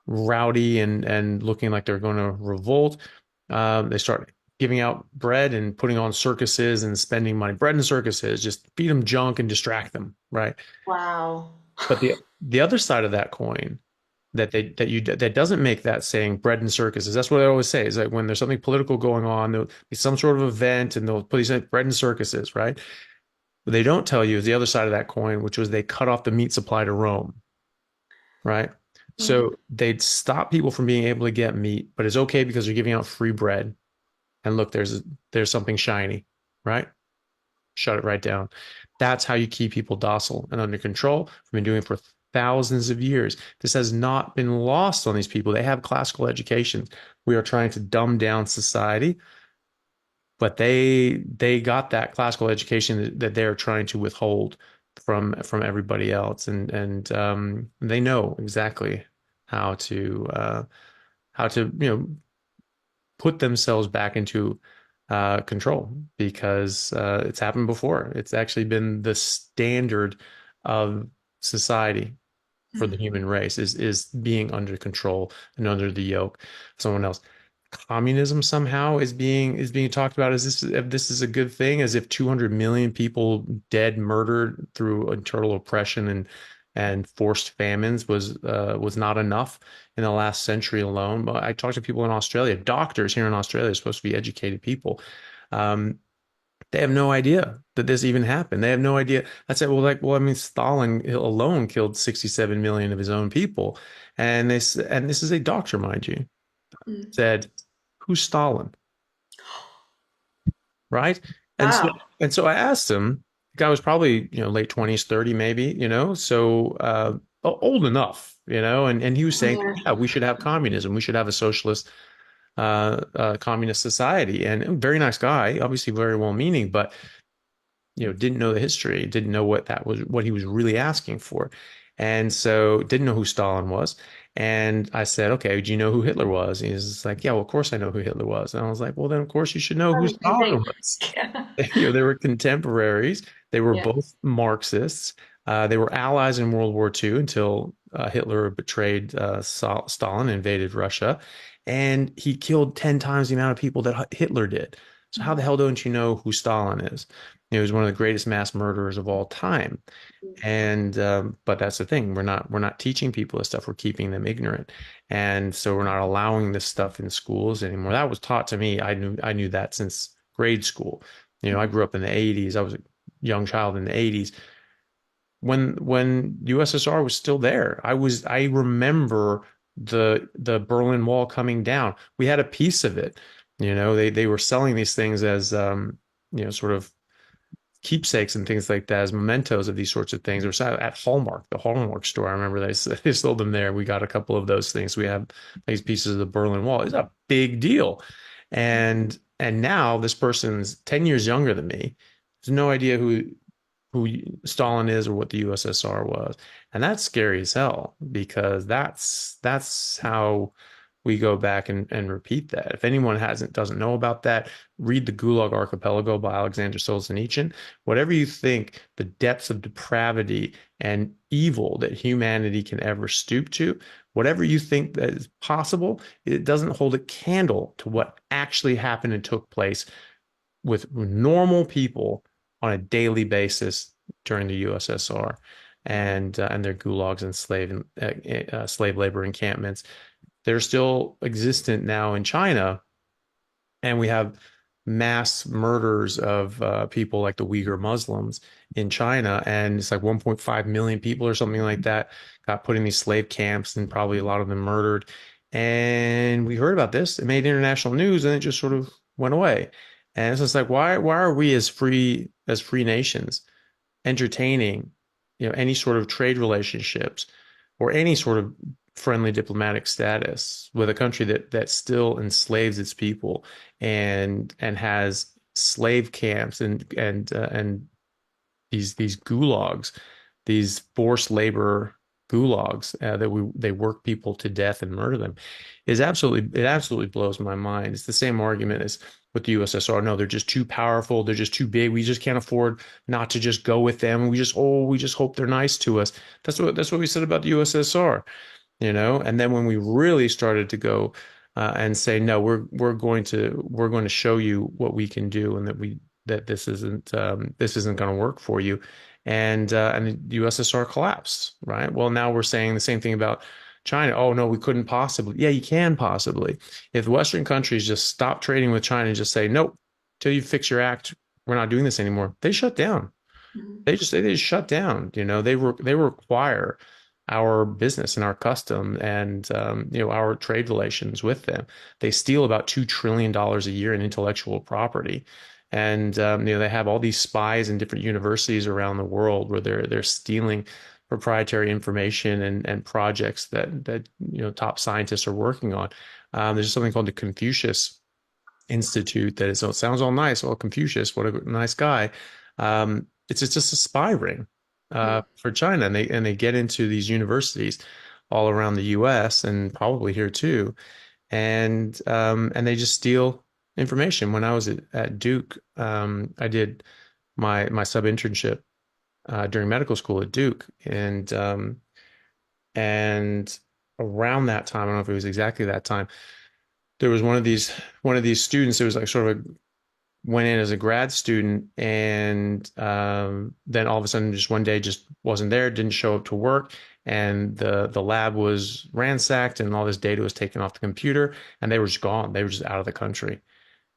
rowdy and looking like they're going to revolt. They start giving out bread and putting on circuses and spending money. Bread and circuses, just feed them junk and distract them, right? Wow. But the other side of that coin that doesn't make that saying bread and circuses. That's what I always say is like when there's something political going on, there'll be some sort of event and they'll put these like bread and circuses, right? What they don't tell you is the other side of that coin, which was they cut off the meat supply to Rome, right? Mm. So they'd stop people from being able to get meat, but it's okay because they're giving out free bread. And look, there's something shiny, right? Shut it right down. That's how you keep people docile and under control. We've been doing it for thousands of years. This has not been lost on these people. They have classical educations. We are trying to dumb down society, but they got that classical education that they're trying to withhold from everybody else, and they know exactly how to put themselves back into control because it's happened before. It's actually been the standard of society for the Mm. human race is being under control and under the yoke of someone else. Communism somehow is being talked about as this is a good thing, as if 200 million people dead, murdered through internal oppression and forced famines was not enough in the last century alone. But I talked to people in Australia, doctors here in Australia are supposed to be educated people. Um, they have no idea that this even happened. They have no idea. I said, well, I mean, Stalin alone killed 67 million of his own people, and this is a doctor, mind you, Mm. said, "Who's Stalin?" Right? And so Wow. and so I asked him. The guy was probably late 20s, 30 maybe, so old enough, and he was saying, Yeah. yeah, we should have communism. We should have a socialist communist society. And a very nice guy, obviously very well-meaning, but didn't know the history, didn't know what he was really asking for. And so didn't know who Stalin was. And I said, okay, do you know who Hitler was? And he's like, yeah, well, of course I know who Hitler was. And I was like, well, then of course you should know who Funny to Stalin think. was. They were contemporaries. They were Yeah. both Marxists. They were allies in World War II until Hitler betrayed Stalin, invaded Russia, and he killed 10 times the amount of people that Hitler did. So how the hell don't you know who Stalin is? He was one of the greatest mass murderers of all time. And but that's the thing. We're not teaching people this stuff. We're keeping them ignorant. And so we're not allowing this stuff in schools anymore. That was taught to me. I knew that since grade school. I grew up in the 80s. I was a young child in the 80s when USSR was still there. I remember the Berlin Wall coming down. We had a piece of it. They were selling these things as sort of keepsakes and things like that, as mementos of these sorts of things. Or at Hallmark, the Hallmark store. I remember they sold them there. We got a couple of those things. We have these pieces of the Berlin Wall. It's a big deal. And now this person's 10 years younger than me. Has no idea who Stalin is or what the USSR was. And that's scary as hell because that's how we go back and repeat that. If anyone doesn't know about that, read the Gulag Archipelago by Alexander Solzhenitsyn. Whatever you think the depths of depravity and evil that humanity can ever stoop to, whatever you think that is possible, it doesn't hold a candle to what actually happened and took place with normal people on a daily basis during the USSR and their gulags and slave labor encampments. They're still existent now in China, and we have mass murders of people like the Uyghur Muslims in China, and it's like 1.5 million people or something like that got put in these slave camps, and probably a lot of them murdered. And we heard about this. It made international news, and it just sort of went away. And it's just like, why are we as free nations entertaining, any sort of trade relationships or any sort of friendly diplomatic status with a country that still enslaves its people and has slave camps and these gulags, these forced labor gulags that they work people to death and murder them, it absolutely blows my mind. It's the same argument as with the USSR. No, they're just too powerful. They're just too big. We just can't afford not to just go with them. We just hope they're nice to us. That's what we said about the USSR, And then when we really started to go and say, no, we're going to show you what we can do, and that this isn't going to work for you, and the USSR collapsed, right? Well, now we're saying the same thing about China. Oh no, we couldn't possibly. Yeah, you can possibly. If Western countries just stop trading with China and just say, nope, till you fix your act, we're not doing this anymore, they shut down. They just shut down. They require our business and our custom and our trade relations with them. They steal about $2 trillion a year in intellectual property. And they have all these spies in different universities around the world where they're stealing proprietary information and projects that top scientists are working on. There's something called the Confucius Institute that it sounds all nice. Well, Confucius, what a nice guy. It's just a spy ring for China, and they get into these universities all around the U.S. and probably here too, and they just steal information. When I was at Duke, I did my sub internship during medical school at Duke, and around that time, I don't know if it was exactly that time, there was one of these students. It was like sort of went in as a grad student, and then all of a sudden, just one day, just wasn't there, didn't show up to work, and the lab was ransacked, and all this data was taken off the computer, and they were just gone. They were just out of the country,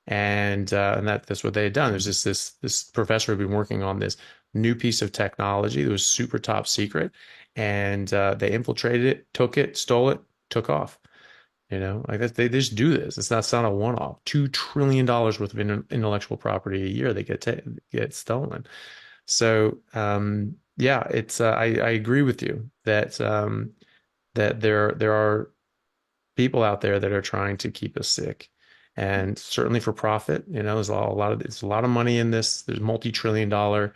and that's what they had done. There's this professor who had been working on this new piece of technology that was super top secret, and they infiltrated it, took it, stole it, took off. Like that, they just do this. It's not a one-off. $2 trillion worth of intellectual property a year they get stolen. So yeah, it's I agree with you that that there are people out there that are trying to keep us sick, and certainly for profit. There's a lot of money in this. There's multi-trillion-dollar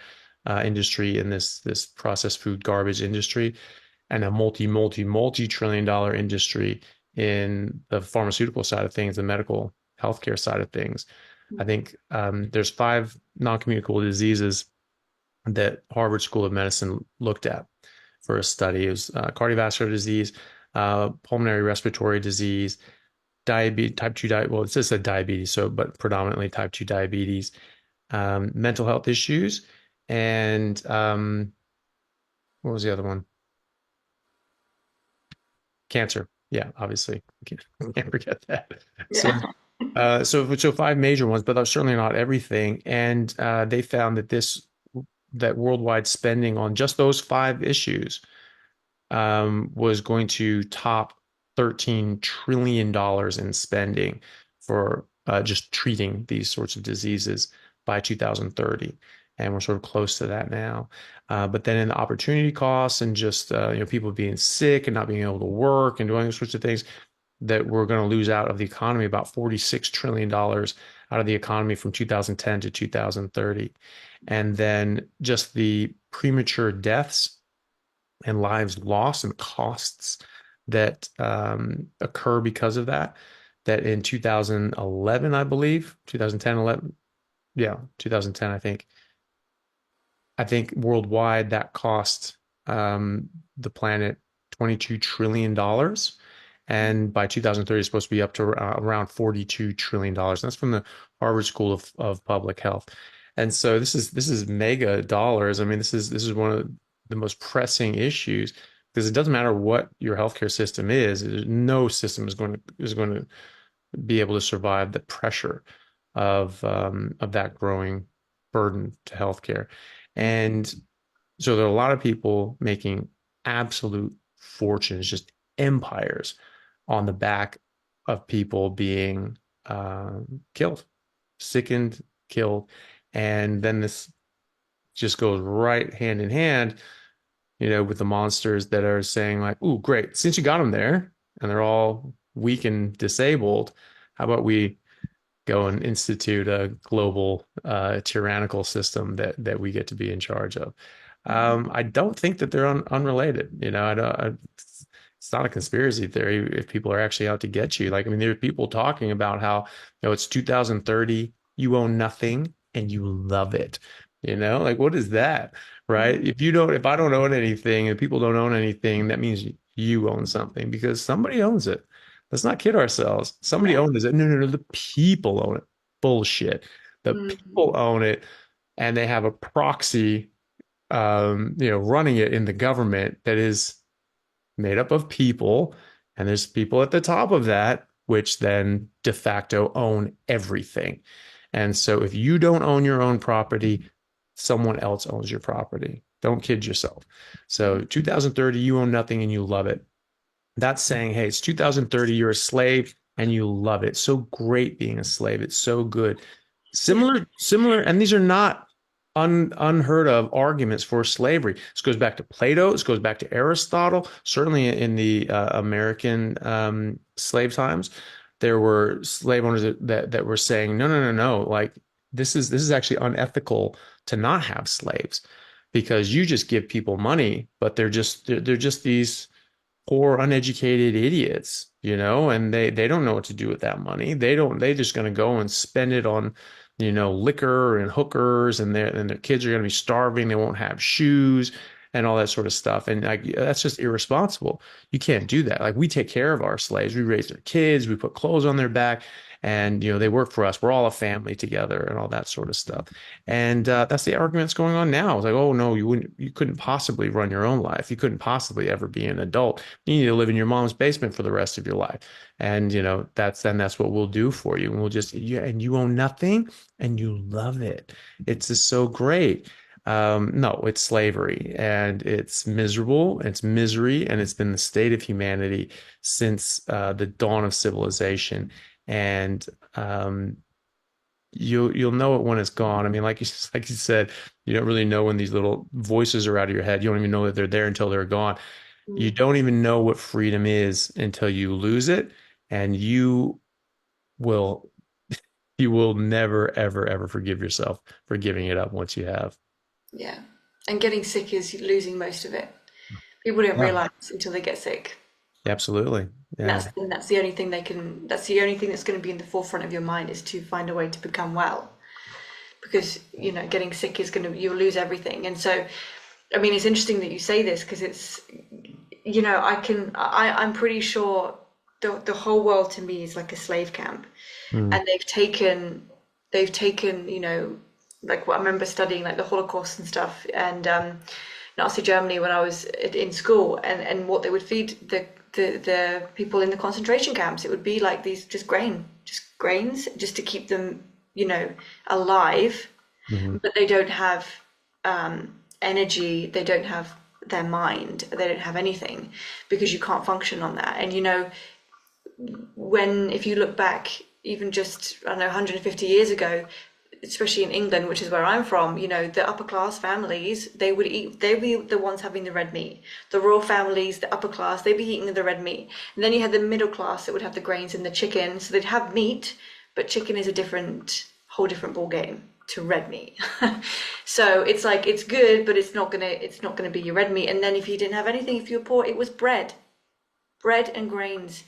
industry in this processed food garbage industry, and a multi-trillion-dollar industry in the pharmaceutical side of things, the medical healthcare side of things. I think there's 5 non-communicable diseases that Harvard School of Medicine looked at for a study. It was cardiovascular disease, pulmonary respiratory disease, diabetes, type 2 diabetes. Well, it just said diabetes, but predominantly type 2 diabetes, mental health issues, and what was the other one? Cancer. Yeah, obviously, can't forget that. Yeah. So 5 major ones, but that's certainly not everything. And they found that worldwide spending on just those 5 issues was going to top $13 trillion in spending for just treating these sorts of diseases by 2030. And we're sort of close to that now. But then in the opportunity costs and just people being sick and not being able to work and doing those sorts of things, that we're going to lose out of the economy about $46 trillion out of the economy from 2010 to 2030. And then just the premature deaths and lives lost and costs that occur because of that. That in 2011, I believe, 2010, 11, yeah, 2010, I think worldwide that cost the planet $22 trillion. And by 2030, it's supposed to be up to around $42 trillion. That's from the Harvard School of Public Health. And so this is mega dollars. I mean, this is one of the most pressing issues because it doesn't matter what your healthcare system is. No system is going to be able to survive the pressure of that growing burden to healthcare. And so there are a lot of people making absolute fortunes, just empires on the back of people being killed, sickened, killed. And then this just goes right hand in hand, with the monsters that are saying like, "Ooh, great! Since you got them there, and they're all weak and disabled, how about we go and institute a global tyrannical system that we get to be in charge of?" I don't think that they're unrelated. It's not a conspiracy theory if people are actually out to get you. Like, I mean, there are people talking about how, it's 2030, you own nothing and you love it. Like, what is that? Right? If I don't own anything and people don't own anything, that means you own something because somebody owns it. Let's not kid ourselves. Somebody Yeah. owns it. No, no, no. The people own it. Bullshit. The people own it, and they have a proxy, running it in the government that is made up of people, and there's people at the top of that, which then de facto own everything. And so if you don't own your own property, someone else owns your property. Don't kid yourself. So 2030, you own nothing and you love it. That's saying, hey, it's 2030, you're a slave and you love it. It's so great being a slave. It's so good. Similar, and these are not unheard of arguments for slavery. This goes back to Plato. This goes back to Aristotle. Certainly in the American slave times, there were slave owners that were saying, no, no, no, no. Like this is actually unethical to not have slaves because you just give people money, but they're just these poor, uneducated idiots, and they don't know what to do with that money. They just going to go and spend it on, liquor and hookers, and their kids are going to be starving. They won't have shoes and all that sort of stuff. And like, that's just irresponsible. You can't do that. Like, we take care of our slaves. We raise their kids. We put clothes on their back, and, they work for us. We're all a family together and all that sort of stuff. And that's the arguments going on now. It's like, oh no, you couldn't possibly run your own life. You couldn't possibly ever be an adult. You need to live in your mom's basement for the rest of your life. And, that's what we'll do for you. And we'll just, and you own nothing and you love it. It's just so great. No, it's slavery, and it's miserable, it's misery, and it's been the state of humanity since the dawn of civilization. And you'll know it when it's gone. I mean, like you said, you don't really know when these little voices are out of your head. You don't even know that they're there until they're gone. You don't even know what freedom is until you lose it, and you will never, ever, ever forgive yourself for giving it up once you have. Yeah. And getting sick is losing most of it. People don't Yeah. realize until they get sick. Absolutely. Yeah. And that's the only thing that's the only thing that's going to be in the forefront of your mind is to find a way to become well. Because, getting sick you'll lose everything. And so, I mean, it's interesting that you say this because it's, I'm pretty sure the whole world to me is like a slave camp. And they've taken, like what I remember studying like the Holocaust and stuff, and Nazi Germany when I was in school, and what they would feed the people in the concentration camps, it would be like these just grains just to keep them, alive. But they don't have energy, they don't have their mind, they don't have anything because you can't function on that. And if you look back even just, I don't know, 150 years ago, especially in England, which is where I'm from, the upper class families, they'd be the ones having the red meat. The royal families, the upper class, they'd be eating the red meat. And then you had the middle class that would have the grains and the chicken. So they'd have meat, but chicken is a whole different ball game to red meat. So it's like, it's good, but it's not gonna be your red meat. And then if you didn't have anything, if you were poor, it was bread. bread and grains.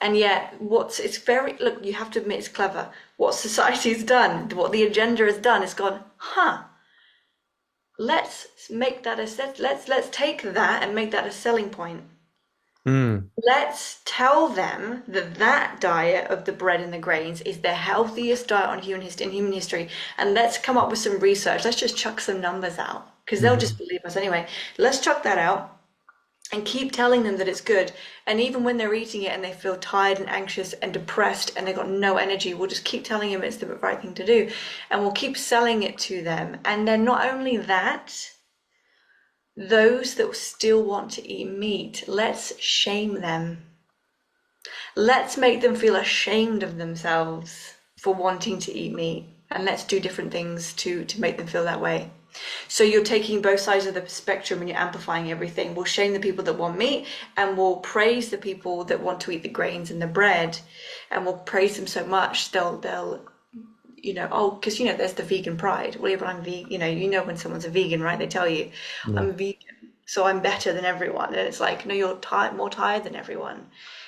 And yet, look, you have to admit it's clever. What society's done, what the agenda has done, is gone, let's make that let's take that and make that a selling point. Let's tell them that diet of the bread and the grains is the healthiest diet in human history. And let's come up with some research. Let's just chuck some numbers out, because they'll just believe us anyway. Let's chuck that out and keep telling them that it's good. And even when they're eating it and they feel tired and anxious and depressed and they've got no energy, we'll just keep telling them it's the right thing to do. And we'll keep selling it to them. And then not only that, those that still want to eat meat, let's shame them. Let's make them feel ashamed of themselves for wanting to eat meat. And let's do different things to make them feel that way. So you're taking both sides of the spectrum and you're amplifying everything. We'll shame the people that want meat, and we'll praise the people that want to eat the grains and the bread, and we'll praise them so much they'll because there's the vegan pride. Well, but I'm vegan. When someone's a vegan, right? They tell you, I'm a vegan, so I'm better than everyone. And it's like, no, you're more tired than everyone.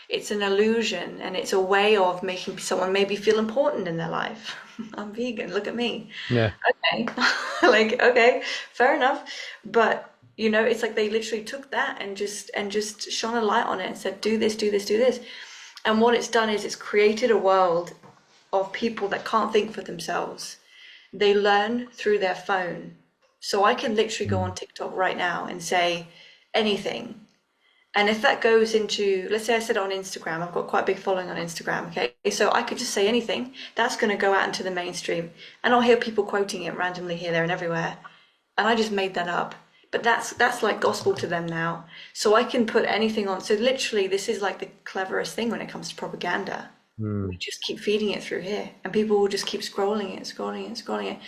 It's an illusion, and it's a way of making someone maybe feel important in their life. I'm vegan, look at me. Yeah. Okay. Okay, fair enough. But it's like they literally took that and just shone a light on it and said, do this, do this, do this. And what it's done is it's created a world of people that can't think for themselves. They learn through their phone. So I can literally go on TikTok right now and say anything. And if that goes into, let's say I said it on Instagram, I've got quite a big following on Instagram, okay? So I could just say anything. That's going to go out into the mainstream. And I'll hear people quoting it randomly here, there, and everywhere. And I just made that up. But that's like gospel to them now. So I can put anything on. So literally, this is like the cleverest thing when it comes to propaganda. We just keep feeding it through here. And people will just keep scrolling it.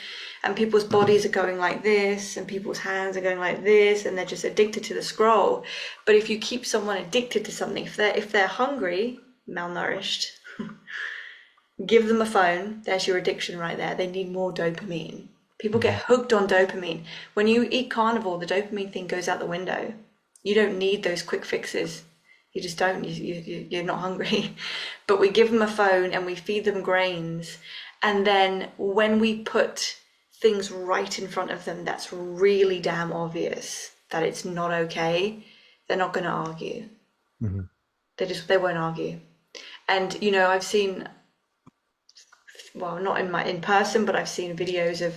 And people's bodies are going like this, and people's hands are going like this, and they're just addicted to the scroll. But if you keep someone addicted to something, if they're hungry, malnourished, give them a phone. There's your addiction right there. They need more dopamine. People get hooked on dopamine. When you eat carnivore, the dopamine thing goes out the window. You don't need those quick fixes. You just don't. You're not hungry. But we give them a phone and we feed them grains. And then when we put things right in front of them that's really damn obvious that it's not okay, they're not going to argue. They won't argue. And I've seen, well, not in person, but I've seen videos of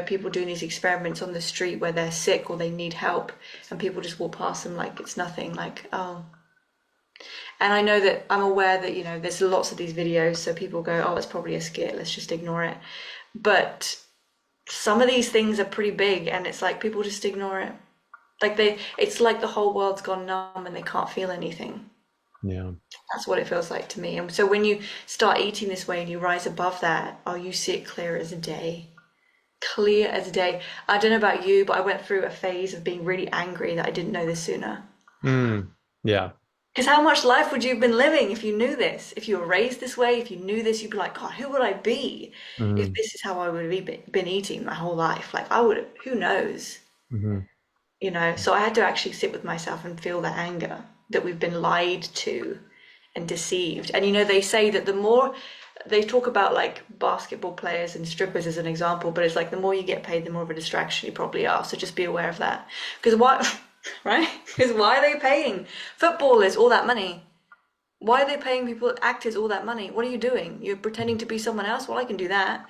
people doing these experiments on the street where they're sick or they need help, and people just walk past them like it's nothing, like, oh. And I know that I'm aware that there's lots of these videos, so people go, oh, it's probably a skit, let's just ignore it. But some of these things are pretty big, and it's like people just ignore it. It's like the whole world's gone numb and they can't feel anything. Yeah. That's what it feels like to me. And so when you start eating this way and you rise above that, you see it clear as a day. Clear as a day. I don't know about you, but I went through a phase of being really angry that I didn't know this sooner. Yeah. Because how much life would you have been living if you knew this? If you were raised this way, if you knew this, you'd be like, God, who would I be if this is how I would have been eating my whole life? Like, I would have, who knows? So I had to actually sit with myself and feel the anger that we've been lied to and deceived. And, they say that the more, they talk about like basketball players and strippers as an example, but it's like the more you get paid, the more of a distraction you probably are. So just be aware of that. Because right? Because why are they paying footballers all that money? Why are they paying actors all that money? What are you doing? You're pretending to be someone else? Well, I can do that.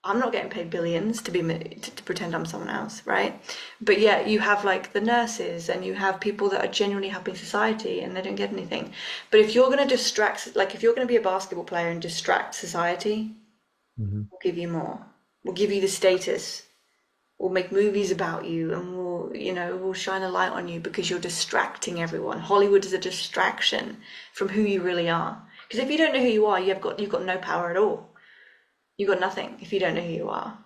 I'm not getting paid billions to pretend I'm someone else, right? But yeah, you have like the nurses, and you have people that are genuinely helping society, and they don't get anything. But if you're going to if you're going to be a basketball player and distract society, we'll give you more. We'll give you the status. We'll make movies about you, and we'll shine a light on you because you're distracting everyone. Hollywood is a distraction from who you really are. Because if you don't know who you are, you've got no power at all. You've got nothing if you don't know who you are.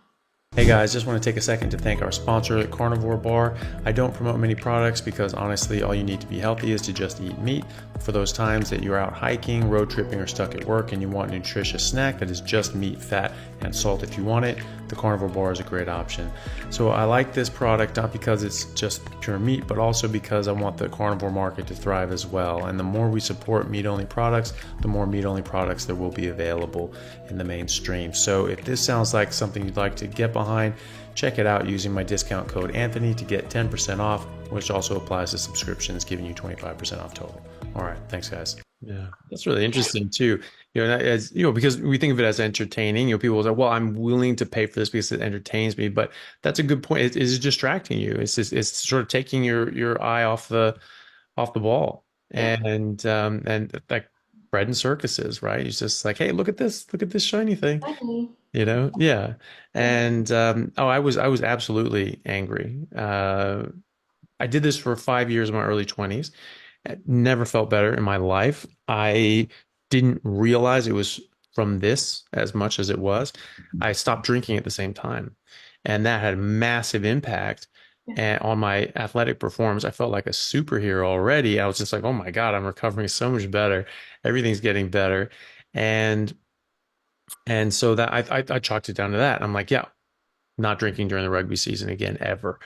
Hey guys, just want to take a second to thank our sponsor, Carnivore Bar. I don't promote many products because honestly, all you need to be healthy is to just eat meat. For those times that you're out hiking, road tripping, or stuck at work and you want a nutritious snack that is just meat, fat, and salt if you want it, the Carnivore Bar is a great option. So I like this product not because it's just pure meat, but also because I want the carnivore market to thrive as well. And the more we support meat-only products, the more meat-only products there will be available in the mainstream. So if this sounds like something you'd like to get behind, check it out using my discount code Anthony to get 10% off, which also applies to subscriptions, giving you 25% off total. All right, thanks guys. Yeah, that's really interesting too. As you know, because we think of it as entertaining. People will say, "Well, I'm willing to pay for this because it entertains me." But that's a good point. It is distracting you. It's sort of taking your eye off the ball. Yeah. And like bread and circuses, right? It's just like, hey, look at this shiny thing. Funny. Yeah. Yeah. And I was absolutely angry. I did this for 5 years in my early 20s. Never felt better in my life. I didn't realize it was from this as much as it was. I stopped drinking at the same time, and that had a massive impact Yeah. on my athletic performance. I felt like a superhero already. I was just like, oh my God, I'm recovering so much better. Everything's getting better. And so that I chalked it down to that. I'm like, yeah, not drinking during the rugby season again ever.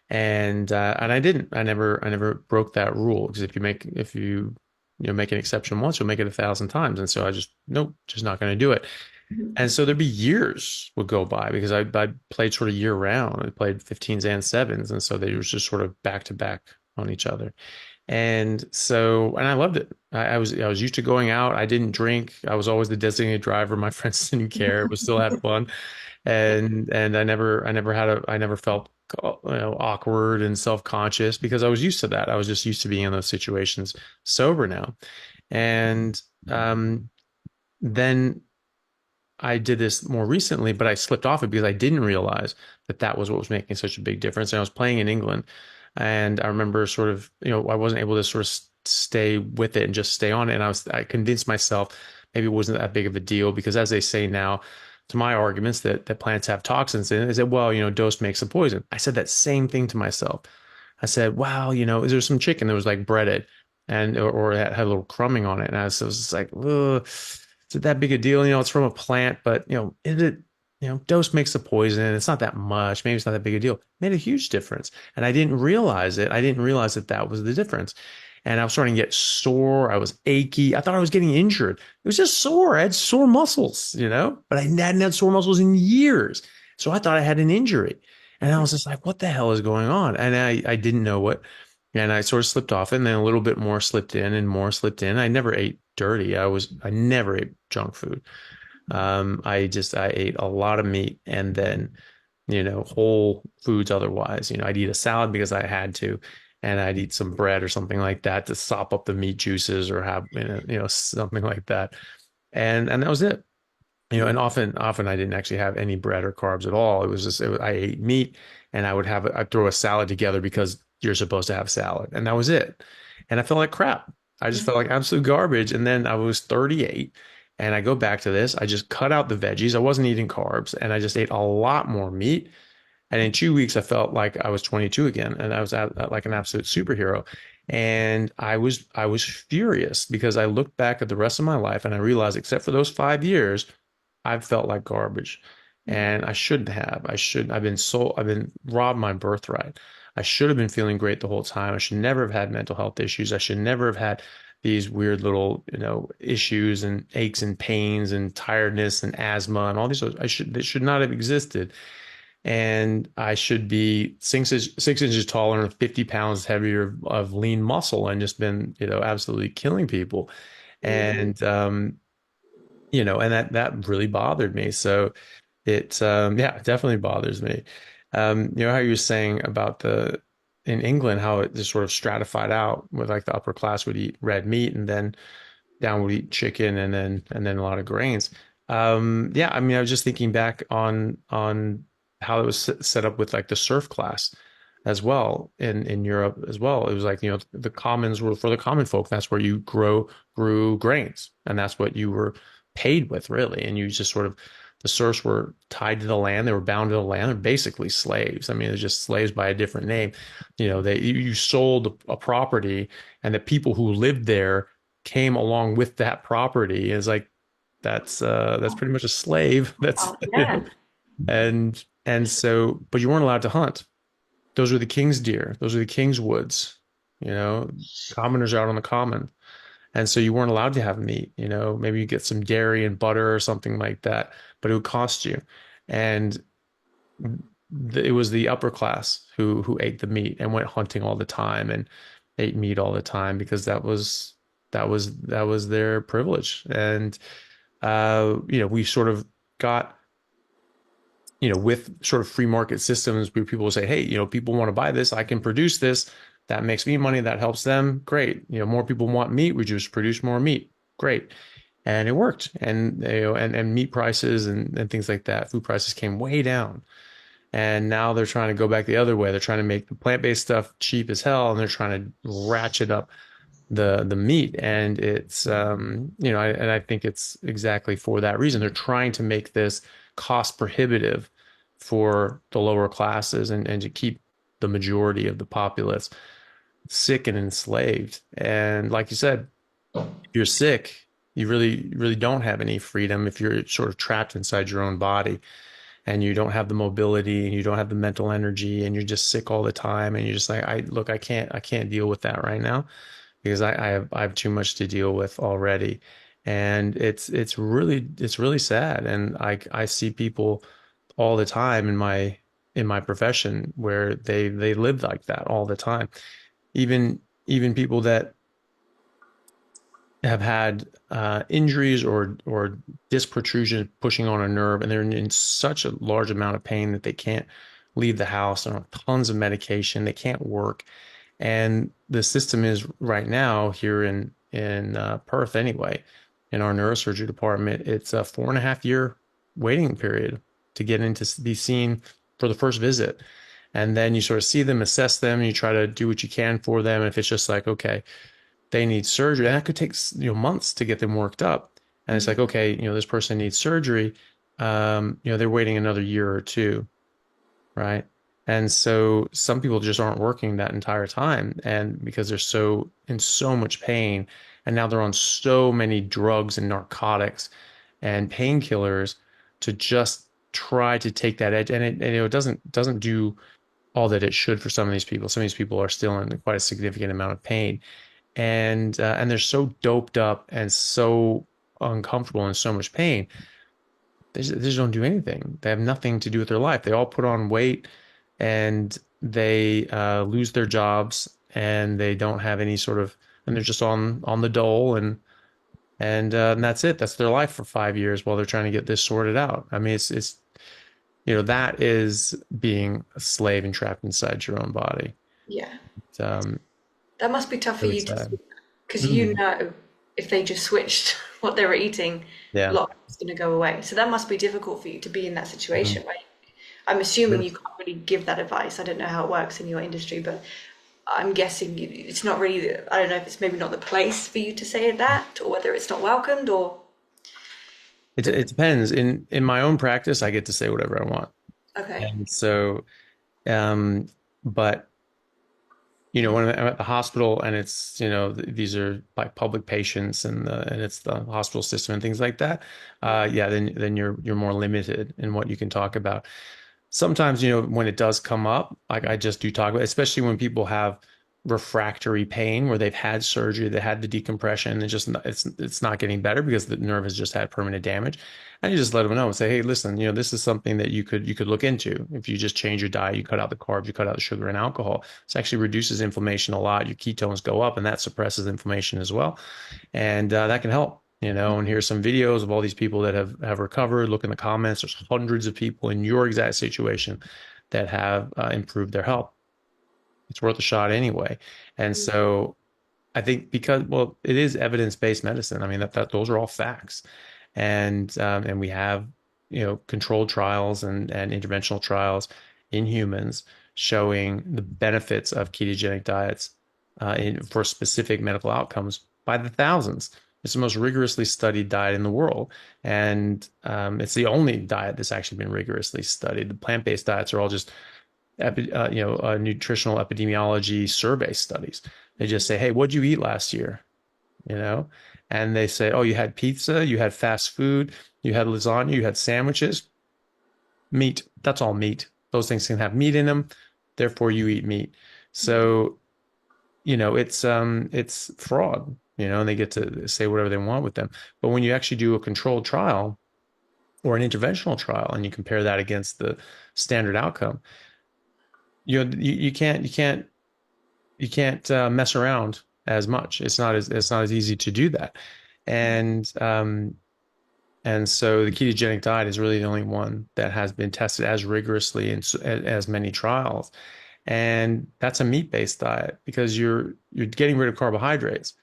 And I didn't. I never broke that rule because if you make an exception once, you'll make it 1,000 times. And so I just nope, just not going to do it. Mhm. And so there'd be years would go by because I played sort of year round. I played 15s and sevens, and so they were just sort of back to back on each other. And so, and I loved it. I was used to going out. I didn't drink. I was always the designated driver. My friends didn't care. We still had fun. And I never felt awkward and self-conscious because I was used to that. I was just used to being in those situations sober now. And then I did this more recently, but I slipped off it because I didn't realize that that was what was making such a big difference. And I was playing in England, and I remember sort of, I wasn't able to sort of stay with it and just stay on it. And I convinced myself maybe it wasn't that big of a deal because, as they say now, to my arguments that plants have toxins in it, they said, well, dose makes the poison. I said that same thing to myself. I said, wow, is there some chicken that was like breaded and or it had a little crumbing on it? And was just like, ugh, is it that big a deal? It's from a plant, but is it, dose makes the poison. It's not that much. Maybe it's not that big a deal. It made a huge difference. And I didn't realize it. I didn't realize that that was the difference. And I was starting to get sore. I was achy. I thought I was getting injured. It was just sore. I had sore muscles, but I hadn't had sore muscles in years. So I thought I had an injury. And I was just like, what the hell is going on? And I didn't know what. And I sort of slipped off it, and then a little bit more slipped in and more slipped in. I never ate dirty. I never ate junk food. I ate a lot of meat and then, whole foods otherwise. I'd eat a salad because I had to, and I'd eat some bread or something like that to sop up the meat juices or have, something like that. And that was it. And often I didn't actually have any bread or carbs at all. It was just, I ate meat and I'd throw a salad together because you're supposed to have salad. And that was it. And I felt like crap. I just felt like absolute garbage. And then I was 38 and I go back to this. I just cut out the veggies. I wasn't eating carbs and I just ate a lot more meat. And in 2 weeks, I felt like I was 22 again, and I was like an absolute superhero. And I was furious because I looked back at the rest of my life and I realized, except for those 5 years, I've felt like garbage, and I shouldn't have. I've been robbed my birthright. I should have been feeling great the whole time. I should never have had mental health issues. I should never have had these weird little, issues and aches and pains and tiredness and asthma and all these. They should not have existed, and I should be 6 inches taller and 50 pounds heavier of lean muscle and just been, absolutely killing people. And, and that really bothered me. So yeah, it definitely bothers me. How you were saying about in England, how it just sort of stratified out with like the upper class would eat red meat and then down would eat chicken and then a lot of grains. Yeah, I mean, I was just thinking back on how it was set up with like the surf class as well in Europe as well. It was like, the commons were for the common folk. That's where you grew grains, and that's what you were paid with really. And you just sort of The serfs were tied to the land. They were bound to the land. They're basically slaves. I mean, they're just slaves by a different name. You sold a property, and the people who lived there came along with that property. It's like that's pretty much a slave. That's Oh, yeah. and so, but you weren't allowed to hunt. Those are the king's deer. Those are the king's woods. Commoners out on the common. And so you weren't allowed to have meat. Maybe you get some dairy and butter or something like that, but it would cost you. And it was the upper class who ate the meat and went hunting all the time and ate meat all the time because that was their privilege. And we sort of got with sort of free market systems where people will say, hey, people want to buy this, I can produce this. That makes me money. That helps them. Great. More people want meat. We just produce more meat. Great. And it worked. And, and meat prices and things like that, food prices came way down. And now they're trying to go back the other way. They're trying to make the plant-based stuff cheap as hell. And they're trying to ratchet up the meat. And it's, I think it's exactly for that reason. They're trying to make this cost prohibitive for the lower classes and to keep the majority of the populace sick and enslaved. And like you said, if you're sick, you really don't have any freedom if you're sort of trapped inside your own body and you don't have the mobility and you don't have the mental energy and you're just sick all the time and you're just like, I can't deal with that right now because I have too much to deal with already. And it's really sad. And I see people all the time in my profession where they live like that all the time. Even people that have had injuries or disc protrusion pushing on a nerve, and they're in such a large amount of pain that they can't leave the house. They're on tons of medication. They can't work. And the system is right now here in Perth anyway, in our neurosurgery department, it's a 4.5 year waiting period to get in to be seen for the first visit. And then you sort of see them, assess them, and you try to do what you can for them. And if it's just like, okay, they need surgery, and that could take months to get them worked up. And it's like, okay, this person needs surgery. They're waiting another year or two, right? And so some people just aren't working that entire time, and because they're in so much pain, and now they're on so many drugs and narcotics and painkillers to just try to take that edge, and it doesn't do all that it should for some of these people. Some of these people are still in quite a significant amount of pain, and they're so doped up and so uncomfortable and so much pain. They just don't do anything. They have nothing to do with their life. They all put on weight, and they lose their jobs, and they don't have any sort of, and they're just on the dole, and that's it. That's their life for 5 years while they're trying to get this sorted out. I mean, it's that is being a slave and trapped inside your own body. Yeah. Um, That must be tough for really you to, sad. because if they just switched what they were eating, a Yeah. lot of it's going to go away. So that must be difficult for you to be in that situation, Mhm. right? I'm assuming you can't really give that advice. I don't know how it works in your industry, but I'm guessing it's not really, I don't know if it's maybe not the place for you to say that, or whether it's not welcomed, or It depends. In my own practice, I get to say whatever I want. okay. And so, um, but when I'm at the hospital and it's, these are like public patients and it's the hospital system and things like that, yeah, then you're more limited in what you can talk about. Sometimes, when it does come up, like I just do talk about, especially when people have refractory pain where they've had surgery, they had the decompression, and it's not getting better because the nerve has just had permanent damage. And you just let them know and say, hey, listen, this is something that you could look into. If you just change your diet, you cut out the carbs, you cut out the sugar and alcohol, this actually reduces inflammation a lot. Your ketones go up, and that suppresses inflammation as well. And that can help. And here's some videos of all these people that have recovered. Look in the comments. There's hundreds of people in your exact situation that have improved their health. It's worth a shot anyway. And so I think because, well, it is evidence-based medicine. I mean, that those are all facts. And we have, controlled trials and interventional trials in humans showing the benefits of ketogenic diets for specific medical outcomes by the thousands. It's the most rigorously studied diet in the world. And it's the only diet that's actually been rigorously studied. The plant-based diets are all just nutritional epidemiology survey studies. They just say, hey, what'd you eat last year? You know, and they say, oh, you had pizza, you had fast food, you had lasagna, you had sandwiches, meat. That's all meat. Those things can have meat in them. Therefore, you eat meat. So, it's fraud, and they get to say whatever they want with them. But when you actually do a controlled trial or an interventional trial and you compare that against the standard outcome, you can't mess around as much. It's not as easy to do that. And so the ketogenic diet is really the only one that has been tested as rigorously in as many trials. And that's a meat-based diet because you're getting rid of carbohydrates.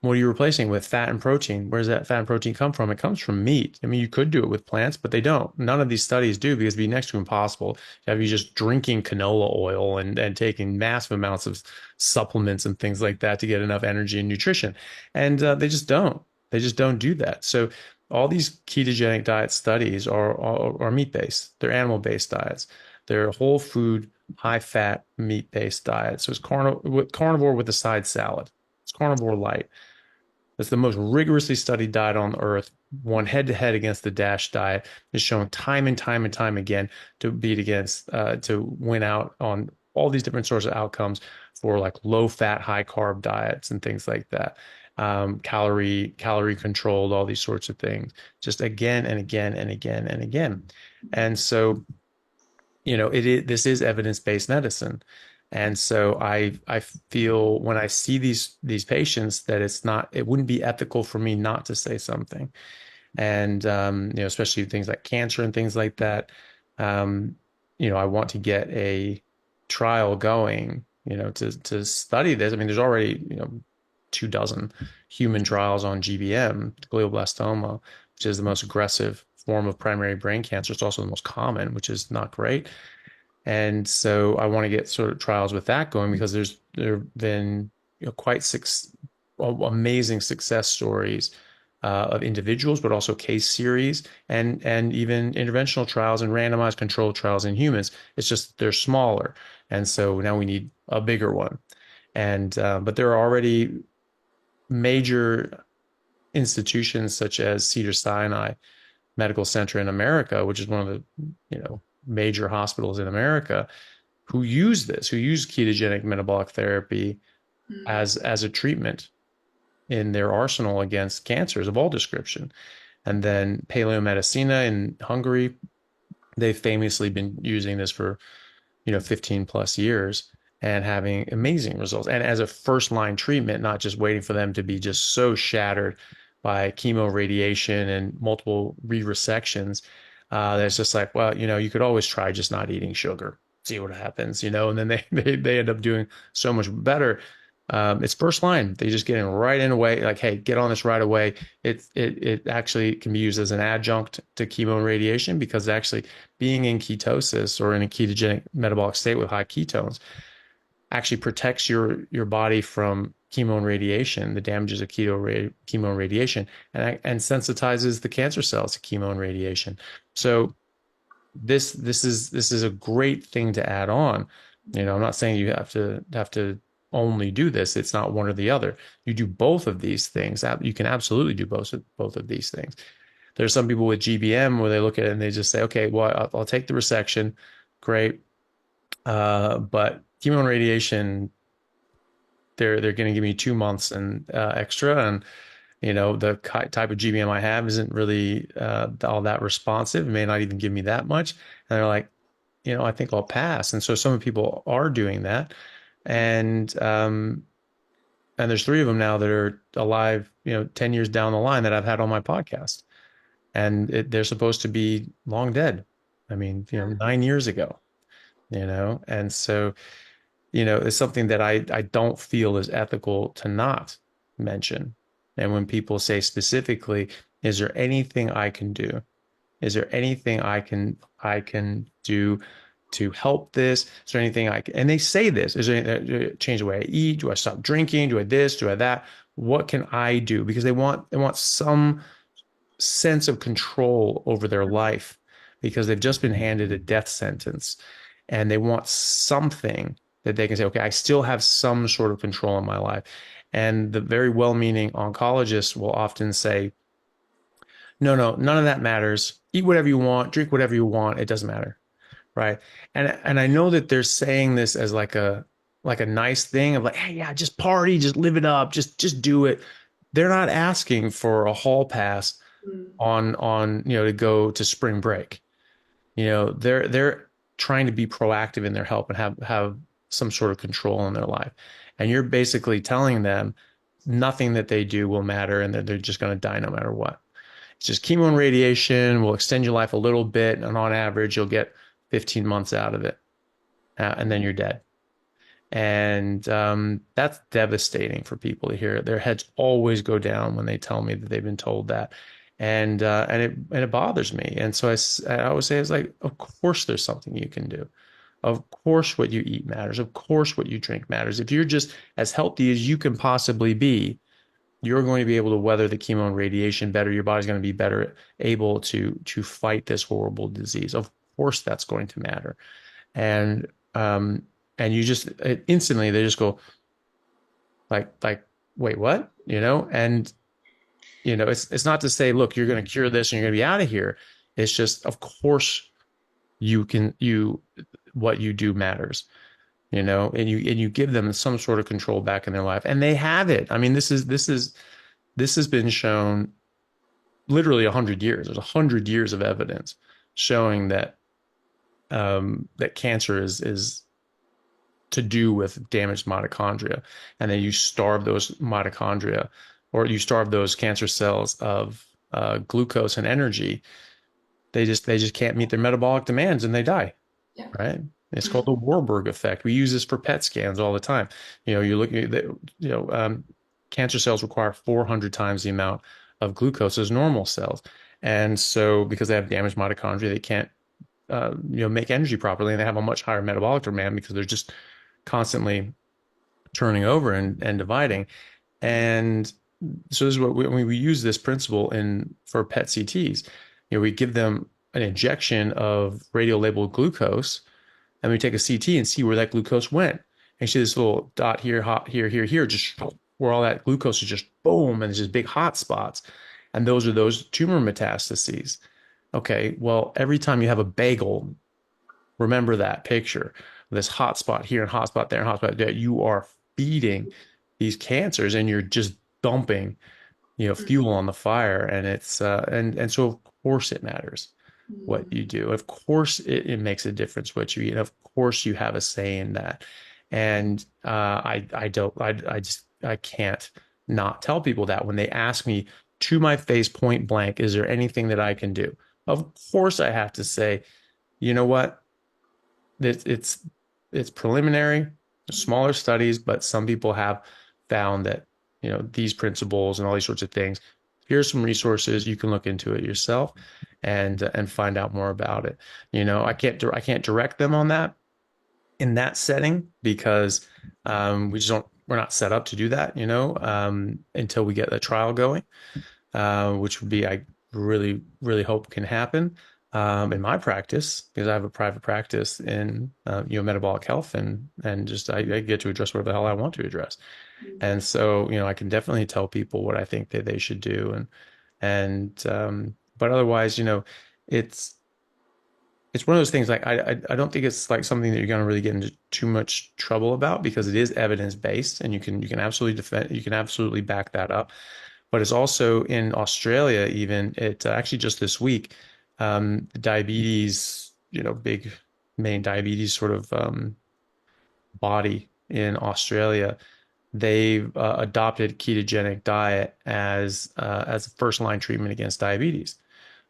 What are you replacing with? Fat and protein. Where does that fat and protein come from? It comes from meat. I mean, you could do it with plants, but they don't. None of these studies do because it'd be next to impossible to have you just drinking canola oil and taking massive amounts of supplements and things like that to get enough energy and nutrition. And they just don't. They just don't do that. So all these ketogenic diet studies are meat-based. They're animal-based diets. They're whole food, high-fat, meat-based diets. So it's carnivore with a side salad. It's carnivore light. It's the most rigorously studied diet on earth, one head to head against the DASH diet, is shown time and time and time again to beat against, to win out on all these different sorts of outcomes for like low fat, high carb diets and things like that. Calorie controlled, all these sorts of things, just again and again and again and again. And so, this is evidence-based medicine. And so I feel when I see these patients that it wouldn't be ethical for me not to say something. And, especially things like cancer and things like that. I want to get a trial going, to study this. I mean, there's already, 24 human trials on GBM, glioblastoma, which is the most aggressive form of primary brain cancer. It's also the most common, which is not great. And so I want to get sort of trials with that going because there have been quite amazing success stories of individuals, but also case series and even interventional trials and randomized controlled trials in humans. It's just they're smaller, and so now we need a bigger one. And but there are already major institutions such as Cedars-Sinai Medical Center in America, which is one of the major hospitals in America, who use ketogenic metabolic therapy as a treatment in their arsenal against cancers of all description. And then Paleomedicina in Hungary, they've famously been using this for 15 plus years and having amazing results. And as a first line treatment, not just waiting for them to be just so shattered by chemo radiation and multiple re-resections. That's just like, well, you could always try just not eating sugar, see what happens, and then they end up doing so much better. It's first line. They just get in right in away, like, hey, get on this right away. It actually can be used as an adjunct to chemo and radiation because actually being in ketosis or in a ketogenic metabolic state with high ketones actually protects your body from chemo and radiation, the damages of chemo and radiation, and sensitizes the cancer cells to chemo and radiation. So this is a great thing to add on. I'm not saying you have to only do this. It's not one or the other. You do both of these things. You can absolutely do both of these things. There's some people with GBM where they look at it and they just say, okay, well, I'll take the resection, great, but chemo and radiation, they're going to give me 2 months and extra, and the type of GBM I have isn't really all that responsive. It may not even give me that much, and they're like, I think I'll pass. And so some people are doing that, and there's 3 of them now that are alive, 10 years down the line that I've had on my podcast, and they're supposed to be long dead. I mean, 9 years ago, and so. It's something that I don't feel is ethical to not mention. And when people say specifically, is there anything I can do? Is there anything I can do to help this? Is there anything and they say this, is there anything, change the way I eat? Do I stop drinking? Do I this? Do I that? what can I do? Because they want some sense of control over their life because they've just been handed a death sentence and they want something that they can say, okay, I still have some sort of control in my life. And the very well-meaning oncologists will often say, no, no, none of that matters. Eat whatever you want, drink whatever you want. It doesn't matter. Right. And I know that they're saying this as like a nice thing of like, hey, yeah, just party, just live it up, just do it. They're not asking for a hall pass Mm. on to go to spring break. They're trying to be proactive in their help and have some sort of control in their life. And you're basically telling them nothing that they do will matter and that they're just going to die no matter what. It's just chemo and radiation will extend your life a little bit, and on average, you'll get 15 months out of it, and then you're dead. And that's devastating for people to hear. Their heads always go down when they tell me that they've been told that, and it bothers me. And so I always say, it's like, of course there's something you can do. Of course what you eat matters. Of course what you drink matters. If you're just as healthy as you can possibly be, you're going to be able to weather the chemo and radiation better. Your body's going to be better able to fight this horrible disease. Of course that's going to matter. And um and you just instantly they just go like wait, what? And it's not to say, look, you're going to cure this and you're going to be out of here. It's just, of course, you what you do matters, and you give them some sort of control back in their life, and they have it. I mean, this has been shown literally 100 years. There's 100 years of evidence showing that cancer is to do with damaged mitochondria, and then you starve those mitochondria, or you starve those cancer cells of glucose and energy. They just can't meet their metabolic demands and they die. Yeah. Right? It's called the Warburg effect. We use this for PET scans all the time. You look at cancer cells require 400 times the amount of glucose as normal cells, and so because they have damaged mitochondria, they can't make energy properly, and they have a much higher metabolic demand because they're just constantly turning over and dividing. And so this is what we use this principle in for PET CTs. We give them an injection of radio labeled glucose, and we take a CT and see where that glucose went. And you see this little dot here, hot here, here, here, just where all that glucose is just boom, and there's just big hot spots. And those are those tumor metastases. Okay, well, every time you have a bagel, remember that picture. This hot spot here and hot spot there and hot spot there. You are feeding these cancers, and you're just dumping, fuel on the fire. And it's and so of course it matters what you do. Of course it makes a difference what you eat. And of course you have a say in that. And I can't not tell people that when they ask me to my face point blank, is there anything that I can do? Of course I have to say, you know what? It's preliminary, smaller studies, but some people have found that, these principles and all these sorts of things. Here's some resources. You can look into it yourself and find out more about it. I can't direct them on that in that setting because we're not set up to do that, until we get a trial going, which would be, I really, really hope can happen. In my practice, because I have a private practice in metabolic health, and just I get to address whatever the hell I want to address. And so I can definitely tell people what I think that they should do, and but otherwise, it's one of those things, like I don't think it's like something that you're going to really get into too much trouble about, because it is evidence based, and you can absolutely you can absolutely back that up. But it's also in Australia, even it actually just this week, diabetes, big main diabetes sort of body in Australia, they've adopted ketogenic diet as a first line treatment against diabetes.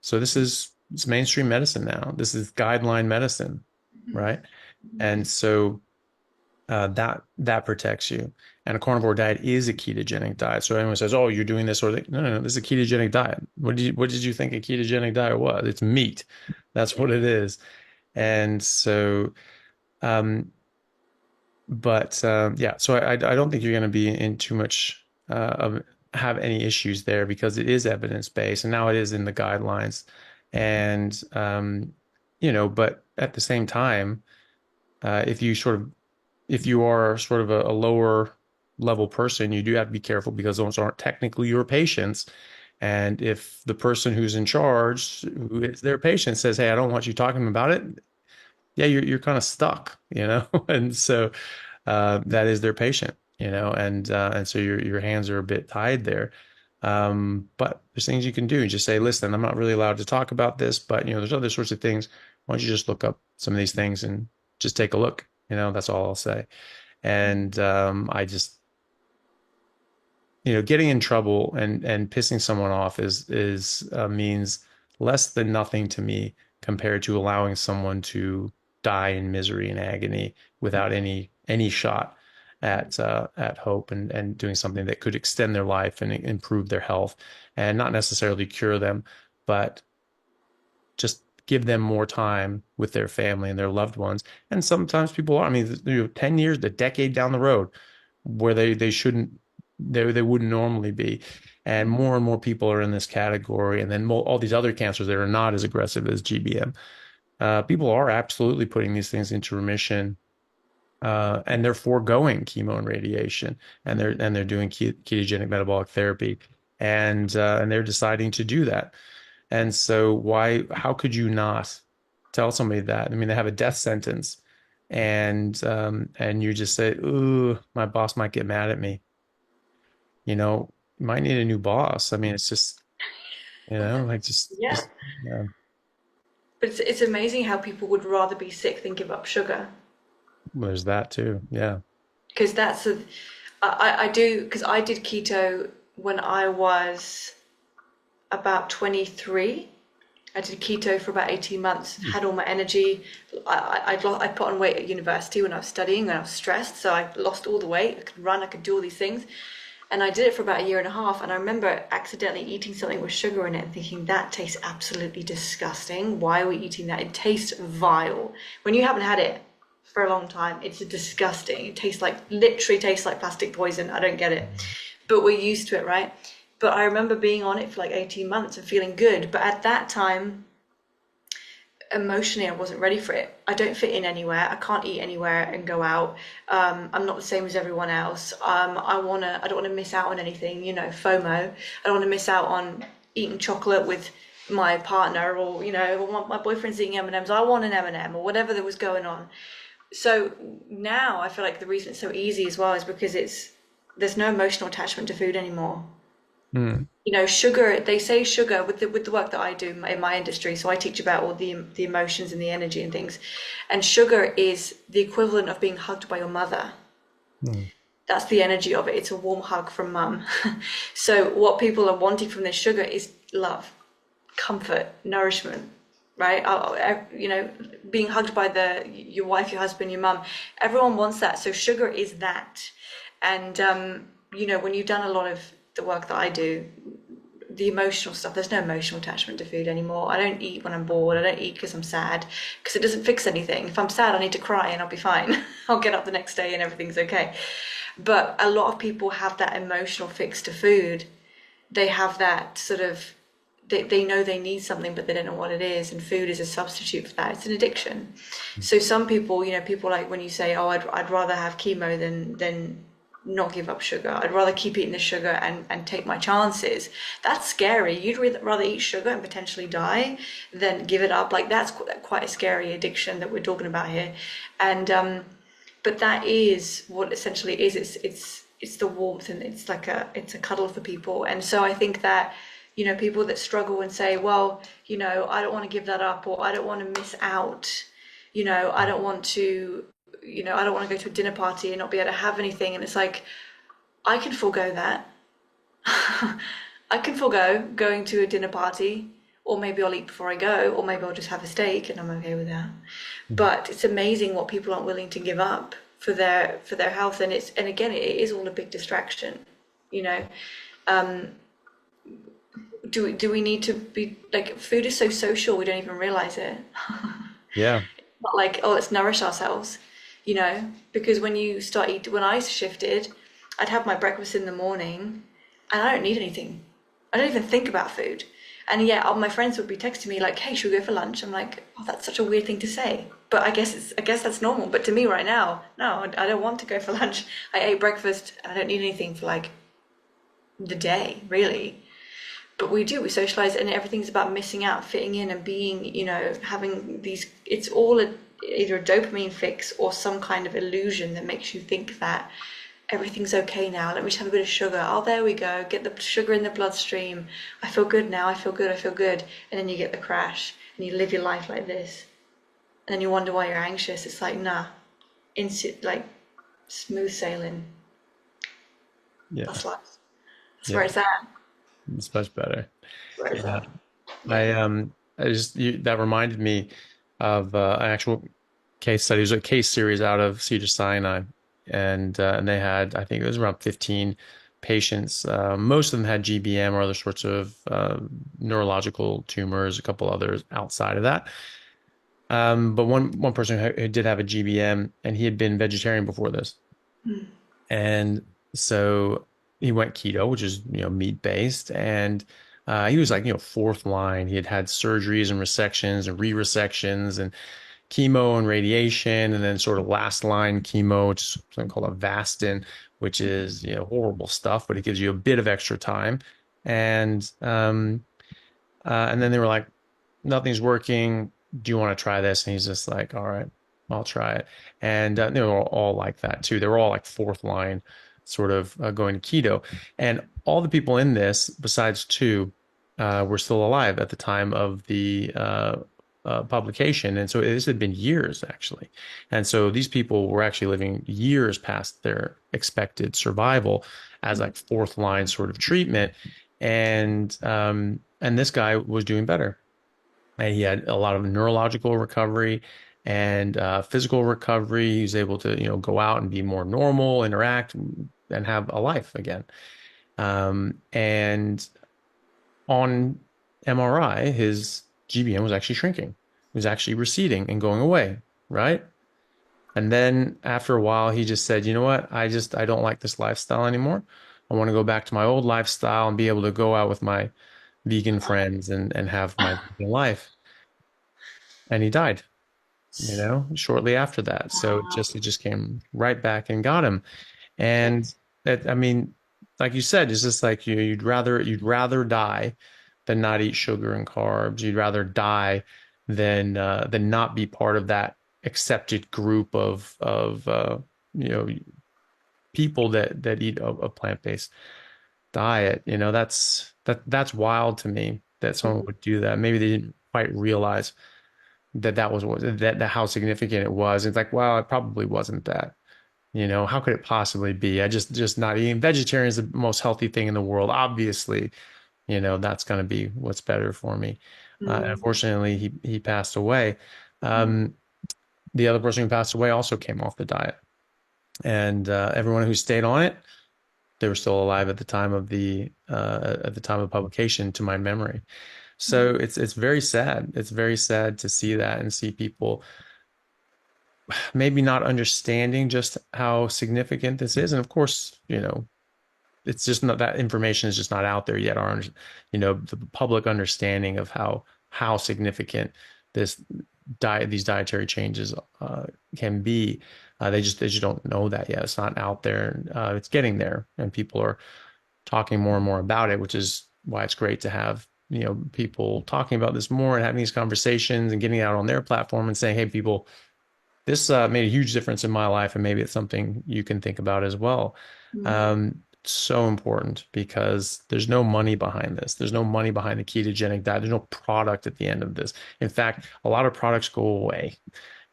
So it's mainstream medicine now. This is guideline medicine, right? And so that protects you. And a carnivore diet is a ketogenic diet. So anyone says, "Oh, you're doing this," or no, no, no, this is a ketogenic diet. What did you think a ketogenic diet was? It's meat. That's what it is. And so, um, but yeah, so I don't think you're going to be in too much of have any issues there because it is evidence-based and now it is in the guidelines. And, but at the same time, if if you are sort of a lower level person, you do have to be careful because those aren't technically your patients. And if the person who's in charge, who is their patient, says, "Hey, I don't want you talking about it," yeah, you're kind of stuck, And so that is their patient, and so your hands are a bit tied there. But there's things you can do. Just say, "Listen, I'm not really allowed to talk about this, but there's other sorts of things. Why don't you just look up some of these things and just take a look?" That's all I'll say. And I just getting in trouble and pissing someone off is means less than nothing to me compared to allowing someone to die in misery and agony without any shot at hope and doing something that could extend their life and improve their health and not necessarily cure them, but just give them more time with their family and their loved ones. And sometimes people are, I mean, 10 years, a decade down the road where they shouldn't, they wouldn't normally be. And more people are in this category. And then all these other cancers that are not as aggressive as GBM. People are absolutely putting these things into remission, and they're foregoing chemo and radiation, and they're doing ketogenic metabolic therapy, and they're deciding to do that. And so how could you not tell somebody that? I mean, they have a death sentence, and you just say, "Ooh, my boss might get mad at me." You might need a new boss. I mean, it's just, like Yeah. just yeah. But it's amazing how people would rather be sick than give up sugar. Well, there's that too. Yeah. Because I do, because I did keto when I was about 23. I did keto for about 18 months, had all my energy. I put on weight at university when I was studying and I was stressed. So I lost all the weight. I could run, I could do all these things. And I did it for about a year and a half. And I remember accidentally eating something with sugar in it and thinking, that tastes absolutely disgusting. Why are we eating that? It tastes vile. When you haven't had it for a long time, it's disgusting. Literally tastes like plastic poison. I don't get it. But we're used to it, right? But I remember being on it for like 18 months and feeling good. But at that time, emotionally, I wasn't ready for it. I don't fit in anywhere. I can't eat anywhere and go out. I'm not the same as everyone else. I don't want to miss out on anything, FOMO. I don't want to miss out on eating chocolate with my partner, or, my boyfriend's eating M&Ms. I want an M&M or whatever that was going on. So now I feel like the reason it's so easy as well is because there's no emotional attachment to food anymore. Mm. Sugar, they say sugar with the work that I do in my industry. So I teach about all the emotions and the energy and things. And sugar is the equivalent of being hugged by your mother. Mm. That's the energy of it. It's a warm hug from mum. So what people are wanting from this sugar is love, comfort, nourishment, right? Being hugged by your wife, your husband, your mum. Everyone wants that. So sugar is that. And, when you've done a lot of the work that I do, the emotional stuff, there's no emotional attachment to food anymore. I don't eat when I'm bored. I don't eat because I'm sad, because it doesn't fix anything. If I'm sad, I need to cry and I'll be fine. I'll get up the next day and everything's okay. But a lot of people have that emotional fix to food. They have that sort of, they know they need something, but they don't know what it is. And food is a substitute for that. It's an addiction. So some people, people like when you say, oh, I'd rather have chemo than not give up sugar. I'd rather keep eating the sugar and take my chances. That's scary. You'd rather eat sugar and potentially die than give it up. Like that's quite a scary addiction that we're talking about here. And but that is what essentially is. It's the warmth, and it's a cuddle for people. And so I think that people that struggle and say, well, I don't want to give that up, or I don't want to miss out. I don't want to. I don't want to go to a dinner party and not be able to have anything. And it's like, I can forego that. I can forego going to a dinner party, or maybe I'll eat before I go, or maybe I'll just have a steak and I'm okay with that. But it's amazing what people aren't willing to give up for their health. And again, it is all a big distraction. Do we need to be like, food is so social, we don't even realize it. Yeah. Not like, oh, let's nourish ourselves. Because when you start eating, when I shifted, I'd have my breakfast in the morning and I don't need anything. I don't even think about food. And yeah, all my friends would be texting me like, "Hey, should we go for lunch?" I'm like, "Oh, that's such a weird thing to say." But I guess that's normal. But to me right now, no, I don't want to go for lunch. I ate breakfast and I don't need anything for like the day, really. But we socialize, and everything's about missing out, fitting in, and being, having these. It's all either a dopamine fix or some kind of illusion that makes you think that everything's okay now. Let me just have a bit of sugar. Oh, there we go. Get the sugar in the bloodstream. I feel good now. I feel good. I feel good. And then you get the crash, and you live your life like this, and then you wonder why you're anxious. It's like, nah, like smooth sailing. Yeah. That's life. That's where Yeah. it's at. It's much better. That's where it's Yeah. at. I just that reminded me of an actual case study. It was a case series out of Cedars-Sinai, and they had, I think it was around 15 patients. Most of them had GBM or other sorts of neurological tumors, a couple others outside of that. But one person who did have a GBM, and he had been vegetarian before this. And so he went keto, which is, meat based. And he was like, fourth line. He had had surgeries and resections and re-resections and chemo and radiation. And then sort of last line chemo, which is something called Avastin, which is, horrible stuff, but it gives you a bit of extra time. And then they were like, nothing's working. Do you want to try this? And he's just like, all right, I'll try it. And they were all like that too. They were all like fourth line, sort of going to keto. And all the people in this, besides two, were still alive at the time of the publication. And so this had been years actually. And so these people were actually living years past their expected survival as like fourth line sort of treatment. And this guy was doing better. And he had a lot of neurological recovery and physical recovery. He was able to, go out and be more normal, interact, and have a life again. And on MRI, his GBM was actually shrinking. It was actually receding and going away, right? And then after a while, he just said, you know what? I don't like this lifestyle anymore. I want to go back to my old lifestyle and be able to go out with my vegan friends and have my vegan life. And he died, shortly after that. So it just came right back and got him. And that, I mean, like you said, it's just like you'd rather die than not eat sugar and carbs. You'd rather die than not be part of that accepted group of people that eat a plant-based diet. That's wild to me that someone would do that. Maybe they didn't quite realize that was that how significant it was. It's like, well, it probably wasn't that. How could it possibly be? I just not eating. Vegetarian is the most healthy thing in the world. Obviously, that's going to be what's better for me. Unfortunately, he passed away. The other person who passed away also came off the diet, and everyone who stayed on it, they were still alive at the time of publication, to my memory. So it's very sad. It's very sad to see that and see people maybe not understanding just how significant this is. And of course, it's just not, that information is just not out there yet. The public understanding of how significant these dietary changes can be. They just don't know that yet. It's not out there. It's getting there, and people are talking more and more about it, which is why it's great to have people talking about this more and having these conversations and getting it out on their platform and saying, hey, people, this made a huge difference in my life, and maybe it's something you can think about as well. So important, because there's no money behind this. There's no money behind the ketogenic diet. There's no product at the end of this. In fact, a lot of products go away.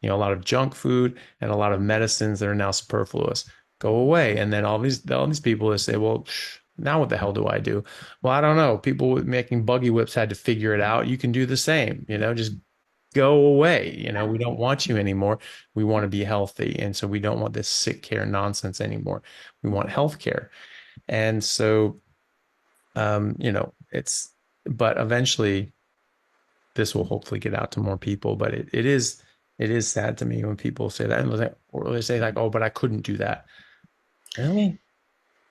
A lot of junk food and a lot of medicines that are now superfluous go away. And then all these people that say, well, now what the hell do I do? Well, I don't know. People making buggy whips had to figure it out. You can do the same, just go away. We don't want you anymore. We want to be healthy. And so we don't want this sick care nonsense anymore. We want health care. And so, but eventually this will hopefully get out to more people. But it is sad to me when people say that, or they say like, oh, but I couldn't do that. Really?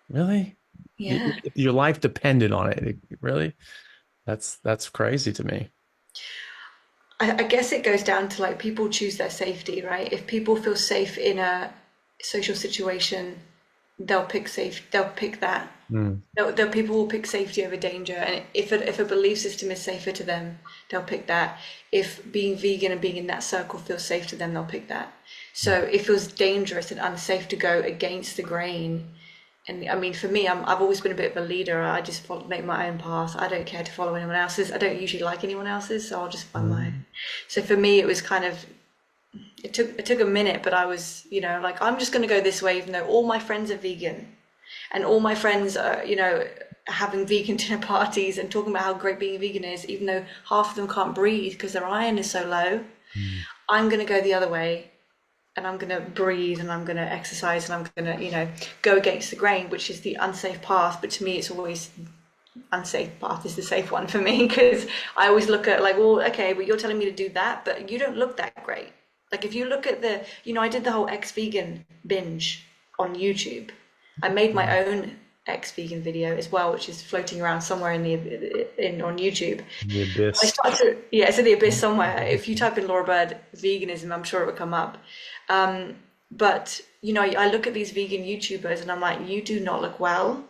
Really? Yeah. Your life depended on it. Really? That's crazy to me. I guess it goes down to like people choose their safety, right? If people feel safe in a social situation, they'll pick that. Mm. People will pick safety over danger, and if a belief system is safer to them, they'll pick that. If being vegan and being in that circle feels safe to them, they'll pick that. So if it feels dangerous and unsafe to go against the grain, and I mean, for me, I've always been a bit of a leader. I just make my own path. I don't care to follow anyone else's. I don't usually like anyone else's, so I'll just find my own. Mm. So for me, it was kind of it took a minute, but I was, like I'm just going to go this way, even though all my friends are vegan, and all my friends are, having vegan dinner parties and talking about how great being vegan is, even though half of them can't breathe because their iron is so low. Mm. I'm going to go the other way, and I'm going to breathe, and I'm going to exercise, and I'm going to, go against the grain, which is the unsafe path. But to me, it's always unsafe path is the safe one for me, because I always look at like, well, okay, but you're telling me to do that, but you don't look that great. Like if you look at I did the whole ex-vegan binge on YouTube. I made my own ex-vegan video as well, which is floating around somewhere on YouTube. The I abyss. started to, yeah, it's in the abyss somewhere. If you type in Laura Bird veganism, I'm sure it would come up. But I look at these vegan YouTubers and I'm like, you do not look well,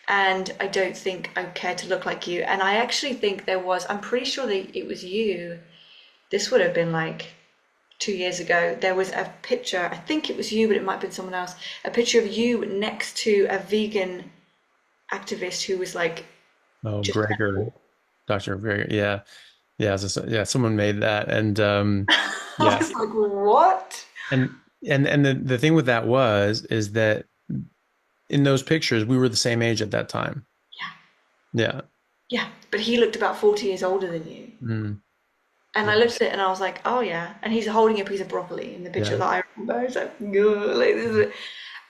and I don't think I care to look like you. And I actually think I'm pretty sure that it was you. This would have been like 2 years ago. There was a picture, I think it was you, but it might have been someone else, a picture of you next to a vegan activist who was like Oh, just Gregor, Dr. Gregor. Yeah. Yeah. Yeah. Someone made that. And I yeah. was like, what? And the thing with that is that in those pictures, we were the same age at that time. Yeah. Yeah. Yeah, but he looked about 40 years older than you. Mm. And I looked at it and I was like, oh yeah. And he's holding a piece of broccoli in the picture Yeah. that I remember. I was like, "Ugh," like this is it.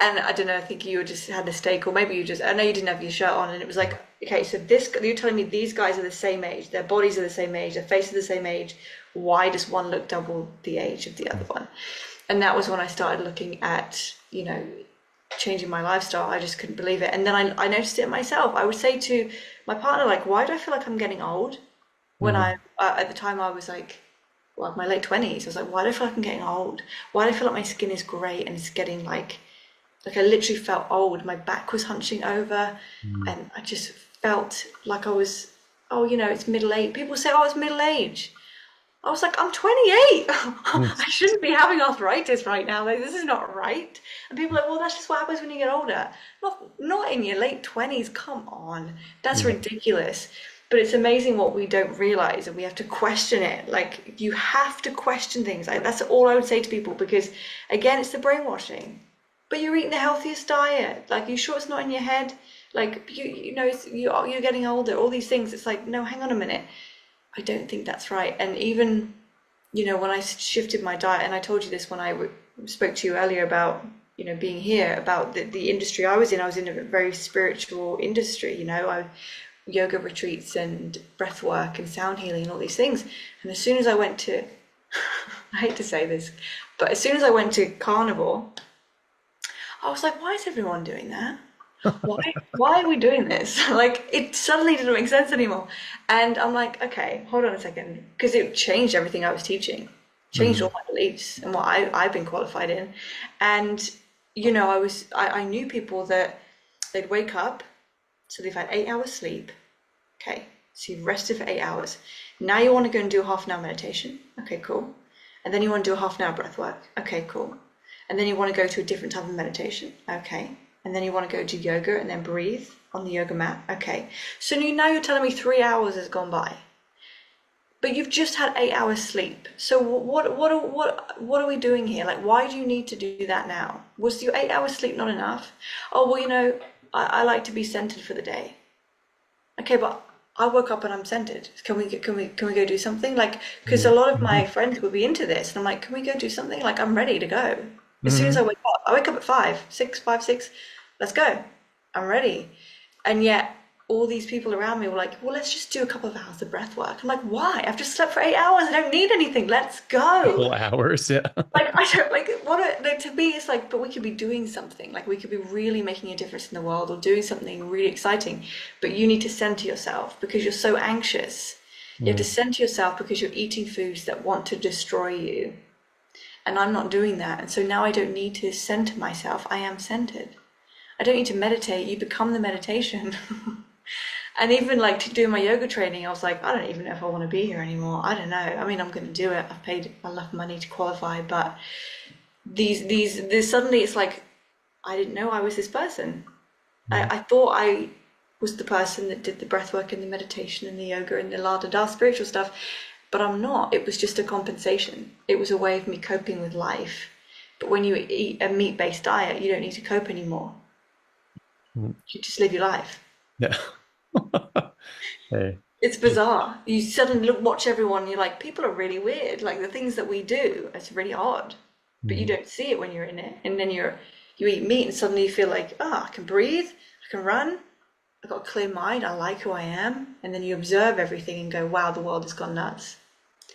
And I don't know, I think you just had a steak, or maybe I know you didn't have your shirt on, and it was like, okay, so you're telling me these guys are the same age, their bodies are the same age, their faces are the same age. Why does one look double the age of the other one? And that was when I started looking at, changing my lifestyle. I just couldn't believe it. And then I noticed it myself. I would say to my partner, like, why do I feel like I'm getting old? When Mm. at the time I was like, well, my late 20s, I was like, why do I feel like I'm getting old? Why do I feel like my skin is grey and it's getting like I literally felt old. My back was hunching over, Mm. and I just felt like I was, it's middle age. People say, oh, it's middle age. I was like, I'm 28. I shouldn't be having arthritis right now. Like, this is not right. And people are like, well, that's just what happens when you get older. Not in your late 20s. Come on. That's Yeah. ridiculous. But it's amazing what we don't realize, and we have to question it. Like, you have to question things. Like, that's all I would say to people, because, again, it's the brainwashing. But you're eating the healthiest diet. Like, you sure it's not in your head? Like, you're getting older. All these things. It's like, no, hang on a minute. I don't think that's right. And even, when I shifted my diet, and I told you this when I spoke to you earlier about, being here, about the industry I was in a very spiritual industry, yoga retreats and breath work and sound healing and all these things. And as soon as I went to, I hate to say this, but as soon as I went to carnivore, I was like, why is everyone doing that? Why are we doing this? Like, it suddenly didn't make sense anymore. And I'm like, okay, hold on a second, because it changed everything I was teaching, changed all Mm. my beliefs and what I've been qualified in. And, I knew people that they'd wake up, so they've had 8 hours sleep. Okay, so you've rested for 8 hours. Now you want to go and do a half an hour meditation. Okay, cool. And then you want to do a half an hour breath work. Okay, cool. And then you want to go to a different type of meditation. Okay. And then you want to go do yoga and then breathe on the yoga mat. Okay. So now you're telling me 3 hours has gone by, but you've just had 8 hours sleep. So what are we doing here? Like, why do you need to do that now? Was your 8 hours sleep not enough? Oh, well, I like to be centered for the day. Okay, but I woke up and I'm centered. Can we go do something? Like, because a lot of my friends would be into this, and I'm like, can we go do something? Like, I'm ready to go. As soon as Mhm. I wake up at 5, 6, let's go. I'm ready. And yet all these people around me were like, well, let's just do a couple of hours of breath work. I'm like, why? I've just slept for 8 hours. I don't need anything. Let's go. Couple hours, yeah. Like, I don't like like, to me, it's like, but we could be doing something. Like, we could be really making a difference in the world or doing something really exciting. But you need to center yourself because you're so anxious. You have to Mm, center yourself because you're eating foods that want to destroy you. And I'm not doing that. And so now I don't need to center myself. I am centered. I don't need to meditate. You become the meditation. And even like to do my yoga training, I was like, I don't even know if I want to be here anymore. I don't know. I mean, I'm going to do it. I've paid enough money to qualify, but these suddenly it's like I didn't know I was this person. mm, I thought I was the person that did the breath work and the meditation and the yoga and the la da da spiritual stuff, but I'm not. It was just a compensation. It was a way of me coping with life. But when you eat a meat-based diet, you don't need to cope anymore. mm. You just live your life. Yeah. Hey. It's bizarre. You suddenly watch everyone, and you're like, people are really weird. Like the things that we do, it's really odd. But you Mm, don't see it when you're in it. And then you eat meat and suddenly you feel like, oh, I can breathe, I can run, I've got a clear mind, I like who I am. And then you observe everything and go, wow, the world has gone nuts.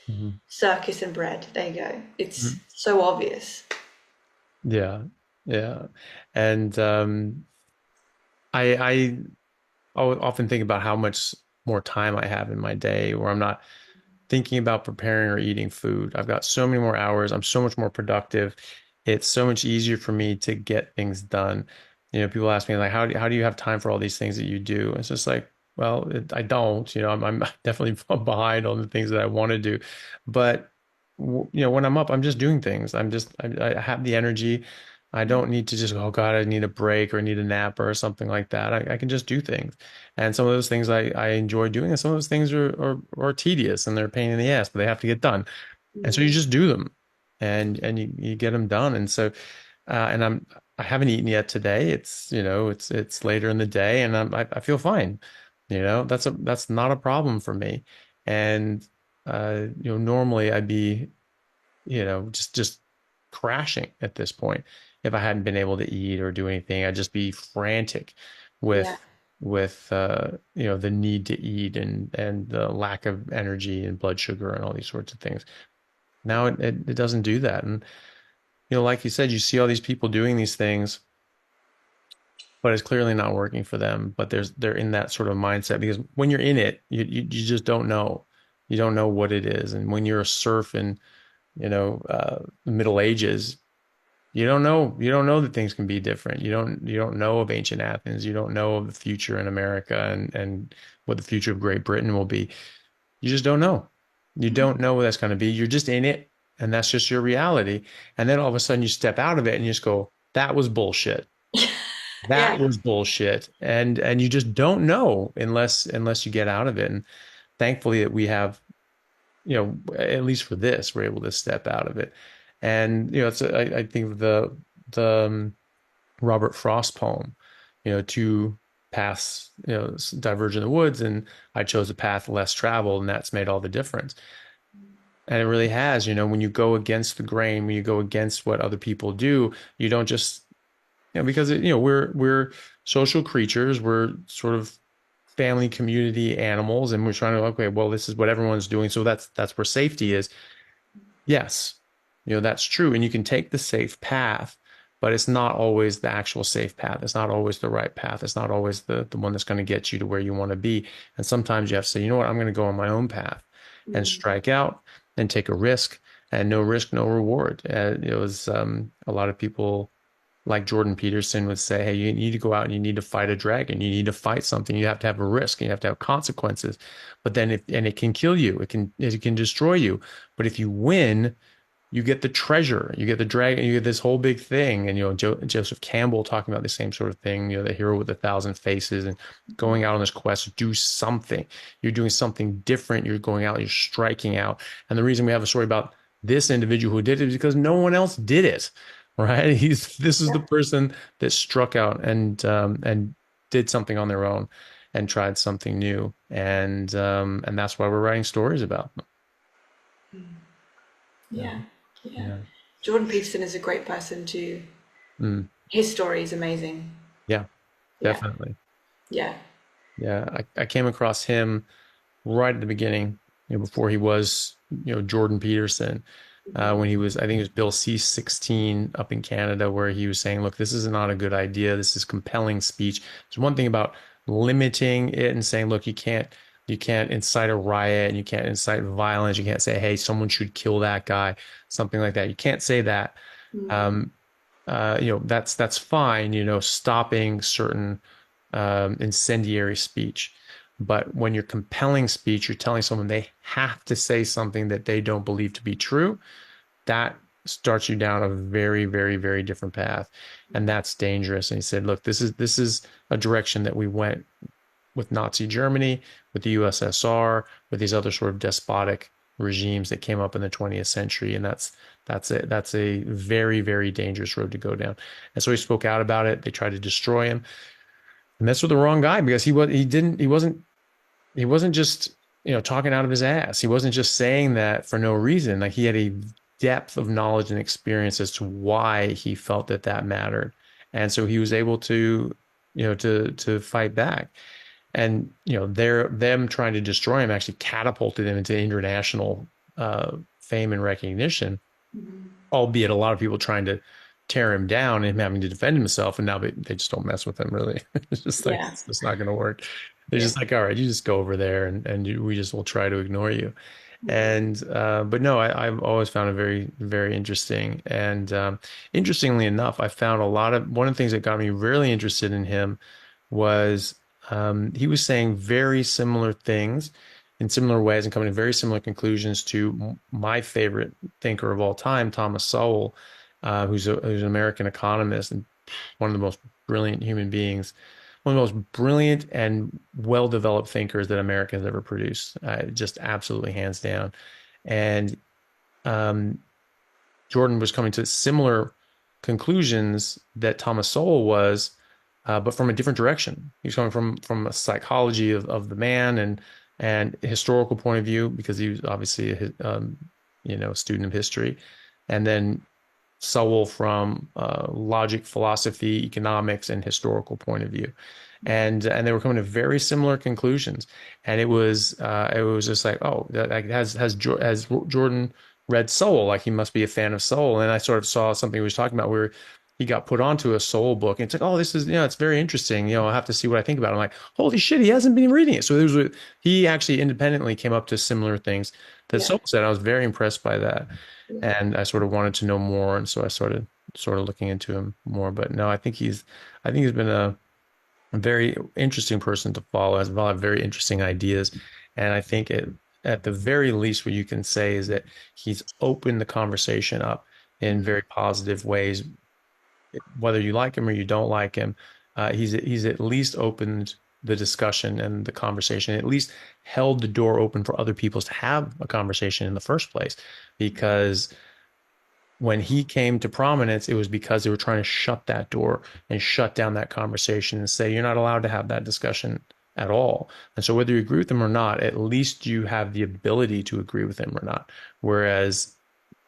mhm, Circus and bread, there you go. It's mm. so obvious. Yeah. Yeah. And I often think about how much more time I have in my day where I'm not thinking about preparing or eating food. I've got so many more hours. I'm so much more productive. It's so much easier for me to get things done. People ask me like, how do you have time for all these things that you do? It's just like, well, I don't. I'm definitely behind on the things that I want to do, but when I'm up, I'm just doing things. I have the energy. I don't need to just, oh God, I need a break or I need a nap or something like that. I can just do things. And some of those things I enjoy doing, and some of those things are tedious and they're a pain in the ass, but they have to get done. And so you Mm. just do them and you get them done. And so, and I haven't eaten yet today. It's later in the day and I feel fine. That's not a problem for me. And, normally I'd be, just crashing at this point. If I hadn't been able to eat or do anything, I'd just be frantic Yeah. with the need to eat and the lack of energy and blood sugar and all these sorts of things. Now it doesn't do that. And like you said, you see all these people doing these things, but it's clearly not working for them. But they're in that sort of mindset because when you're in it, you just don't know. You don't know what it is. And when you're a serf in, the Middle Ages, you don't know that things can be different. You don't know of ancient Athens. You don't know of the future in America and what the future of Great Britain will be. You just don't know. You don't know what that's going to be. You're just in it, and that's just your reality. And then all of a sudden you step out of it and you just go, that was bullshit. That Yeah. was bullshit. And you just don't know unless you get out of it. And thankfully that we have, at least for this, we're able to step out of it. And I think of the Robert Frost poem, two paths, diverge in the woods, and I chose a path less traveled, and that's made all the difference. And it really has, when you go against the grain, when you go against what other people do, you don't just, because we're social creatures, we're sort of family community animals, and we're trying to, okay, well, this is what everyone's doing, so that's where safety is. Yes, that's true. And you can take the safe path, but it's not always the actual safe path. It's not always the right path. It's not always the one that's going to get you to where you want to be. And sometimes you have to say, you know what, I'm going to go on my own path and Mm. strike out and take a risk, and no risk, no reward. It was a lot of people like Jordan Peterson would say, hey, you need to go out and you need to fight a dragon. You need to fight something. You have to have a risk and you have to have consequences. But then and it can kill you. It can destroy you. But if you win, you get the treasure, you get the dragon, you get this whole big thing. And, Joseph Campbell talking about the same sort of thing, the hero with 1,000 faces and going out on this quest to do something. You're doing something different. You're going out, you're striking out. And the reason we have a story about this individual who did it is because no one else did it, right? This is the Yeah. person that struck out and did something on their own and tried something new. And that's why we're writing stories about them. Yeah. Yeah. Yeah. Jordan Peterson is a great person to, Mm, his story is amazing. yeah, Yeah. definitely. Yeah. Yeah, I came across him right at the beginning, before he was, Jordan Peterson, when he was, I think it was Bill C-16 up in Canada, where he was saying, look, this is not a good idea. This is compelling speech. There's one thing about limiting it and saying, look, you can't incite a riot and you can't incite violence. You can't say, hey, someone should kill that guy, something like that. You can't say that. Mm. Um, that's fine, stopping certain incendiary speech. But when you're compelling speech, you're telling someone they have to say something that they don't believe to be true. That starts you down a very, very, very different path, and that's dangerous. And he said, "Look, this is a direction that we went with Nazi Germany, with the USSR, with these other sort of despotic regimes that came up in the 20th century, and that's a very, very dangerous road to go down." And so he spoke out about it. They tried to destroy him, and that's with the wrong guy, because he wasn't just, talking out of his ass. He wasn't just saying that for no reason. Like, he had a depth of knowledge and experience as to why he felt that that mattered. And so he was able to, to fight back. And, them trying to destroy him actually catapulted him into international fame and recognition, Mm. albeit a lot of people trying to tear him down and him having to defend himself. And now they just don't mess with him, really. It's just like, Yeah. it's just not going to work. They're Yeah. just like, all right, you just go over there, and we just will try to ignore you. Mm. And but no, I've always found it very, very interesting. And interestingly enough, I found one of the things that got me really interested in him was, he was saying very similar things in similar ways and coming to very similar conclusions to my favorite thinker of all time, Thomas Sowell, who's an American economist and one of the most brilliant human beings, one of the most brilliant and well-developed thinkers that America has ever produced, just absolutely hands down. And um, Jordan was coming to similar conclusions that Thomas Sowell was, but from a different direction. He was coming from a psychology of the man and historical point of view, because he was obviously a student of history, and then Sowell from logic, philosophy, economics, and historical point of view, and they were coming to very similar conclusions. And it was just like, oh, like, has Jordan read Sowell? Like, he must be a fan of Sowell. And I sort of saw something he was talking about where he got put onto a Sowell book, and it's like, oh, this is, it's very interesting. I'll have to see what I think about it. I'm like, holy shit, he hasn't been reading it. So he actually independently came up to similar things that Yeah. Sowell said. I was very impressed by that, Yeah. and I sort of wanted to know more, and so I started sort of looking into him more. But no, I think he's been a very interesting person to follow. Has a lot of very interesting ideas, and I think at the very least, what you can say is that he's opened the conversation up in Mm. very positive ways. Whether you like him or you don't like him, he's at least opened the discussion and the conversation, at least held the door open for other people to have a conversation in the first place. Because when he came to prominence, it was because they were trying to shut that door and shut down that conversation and say, you're not allowed to have that discussion at all. And so whether you agree with them or not, at least you have the ability to agree with him or not. Whereas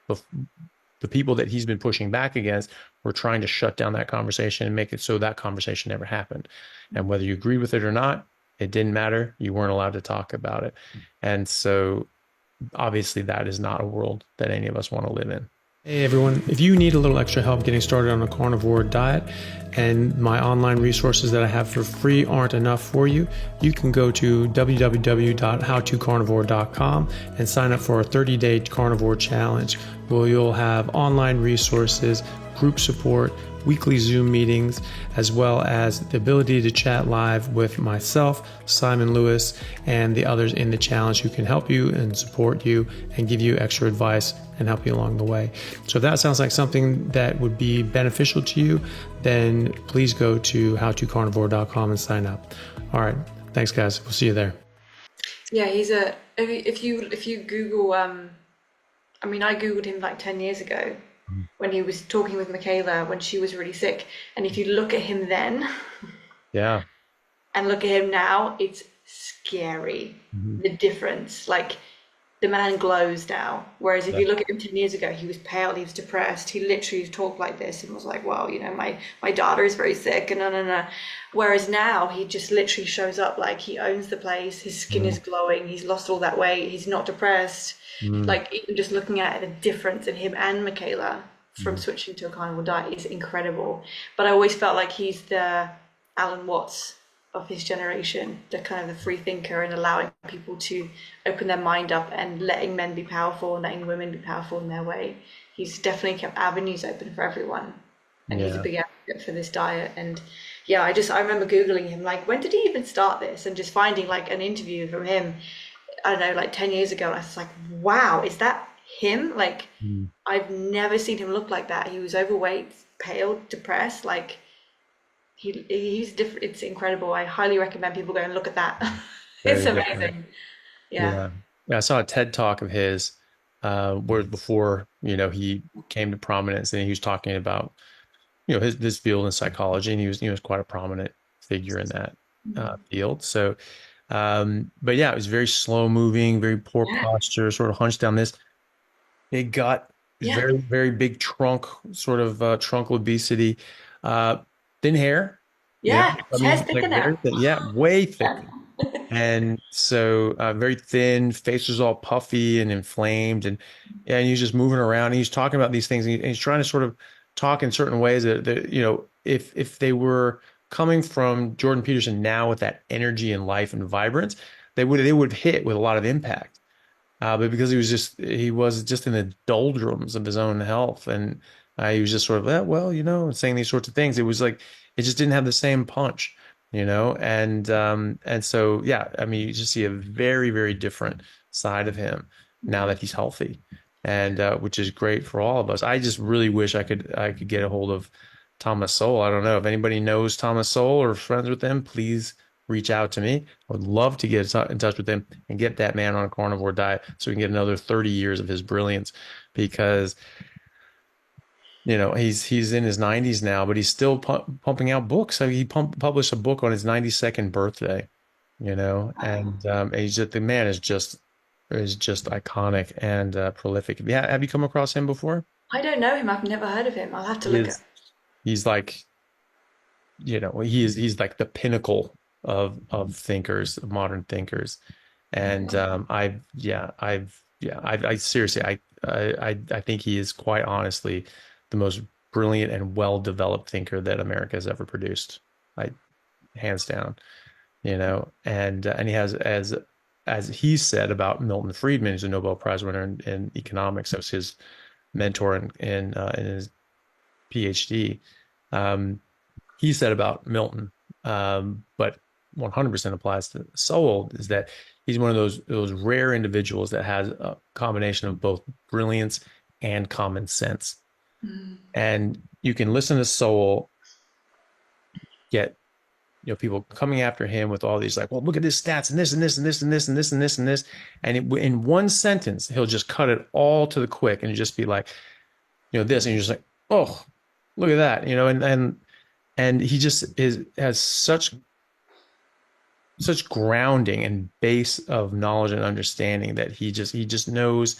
the people that he's been pushing back against were trying to shut down that conversation and make it so that conversation never happened. And whether you agreed with it or not, it didn't matter. You weren't allowed to talk about it. And so obviously that is not a world that any of us want to live in. Hey everyone, if you need a little extra help getting started on a carnivore diet and my online resources that I have for free aren't enough for you, you can go to www.howtocarnivore.com and sign up for a 30-day carnivore challenge where you'll have online resources, group support, weekly Zoom meetings, as well as the ability to chat live with myself, Simon Lewis, and the others in the challenge who can help you and support you and give you extra advice and help you along the way. So if that sounds like something that would be beneficial to you, then please go to howtocarnivore.com and sign up. All right. Thanks, guys. We'll see you there. Yeah, if you Google I mean, I Googled him like 10 years ago when he was talking with Michaela when she was really sick. And if you look at him then Yeah. and look at him now, it's scary, Mhm. the difference. Like, the man glows now. Whereas if Yeah. you look at him 10 years ago, he was pale, he was depressed. He literally talked like this and was like, well, my daughter is very sick and no, no, no. Whereas now he just literally shows up like he owns the place. His skin Mm, is glowing. He's lost all that weight. He's not depressed. mm, Like even just looking at the difference in him and Michaela from mm. switching to a carnivore diet is incredible. But I always felt like he's the Alan Watts of his generation, the kind of the free thinker and allowing people to open their mind up and letting men be powerful and letting women be powerful in their way. He's definitely kept avenues open for everyone. And he's a Yeah. big advocate for this diet. And yeah, I remember Googling him, like, when did he even start this? And just finding like an interview from him, I don't know, like 10 years ago. And I was like, wow, is that him? Like, Mm. I've never seen him look like that. He was overweight, pale, depressed, like he's different. It's incredible. I highly recommend people go and look at that. It's Very different. amazing. Yeah. Yeah. Yeah. I saw a TED talk of his, where before, he came to prominence and he was talking about, his this field in psychology, and he was quite a prominent figure in that field. So, but yeah, it was very slow moving, very poor Yeah. posture, sort of hunched down this big gut, Yeah. very, very big trunk, sort of trunk obesity, uh, thin hair, Yeah. I His hair's mean, like thicker very now. thin, yeah, way thicker. And so very thin, face was all puffy and inflamed, and yeah, and he's just moving around. And he's talking about these things, and he's trying to sort of talk in certain ways that if they were coming from Jordan Peterson now with that energy and life and vibrance, they would hit with a lot of impact. But because he was just in the doldrums of his own health, and he was just sort of well, saying these sorts of things. It was like it just didn't have the same punch, and so yeah, I mean, you just see a very, very different side of him now that he's healthy, and which is great for all of us. I just really wish I could get a hold of Thomas Sowell. I don't know if anybody knows Thomas Sowell or is friends with him. Please reach out to me. I would love to get in touch with him and get that man on a carnivore diet so we can get another 30 years of his brilliance, because he's in his 90s now, but he's still pumping out books. So he published a book on his 92nd birthday, Wow. and the man is just iconic and prolific. Yeah, have you come across him before? I don't know him. I've never heard of him. I'll have to He look at. is he's like he's like the pinnacle of thinkers, of modern thinkers. And I seriously, I think he is quite honestly the most brilliant and well-developed thinker that America has ever produced. I Hands down, and he has, as he said about Milton Friedman, who's a Nobel Prize winner in economics. That was his mentor in his PhD. Um, he said about Milton, but 100% applies to Sowell, is that he's one of those rare individuals that has a combination of both brilliance and common sense. Mm, And you can listen to Sowell, get people coming after him with all these, like, well, look at his stats and this and this and this and this and this and this and this, and in one sentence he'll just cut it all to the quick and just be like, this, and you're just like, oh, look at that, and he just has such grounding and base of knowledge and understanding that he just knows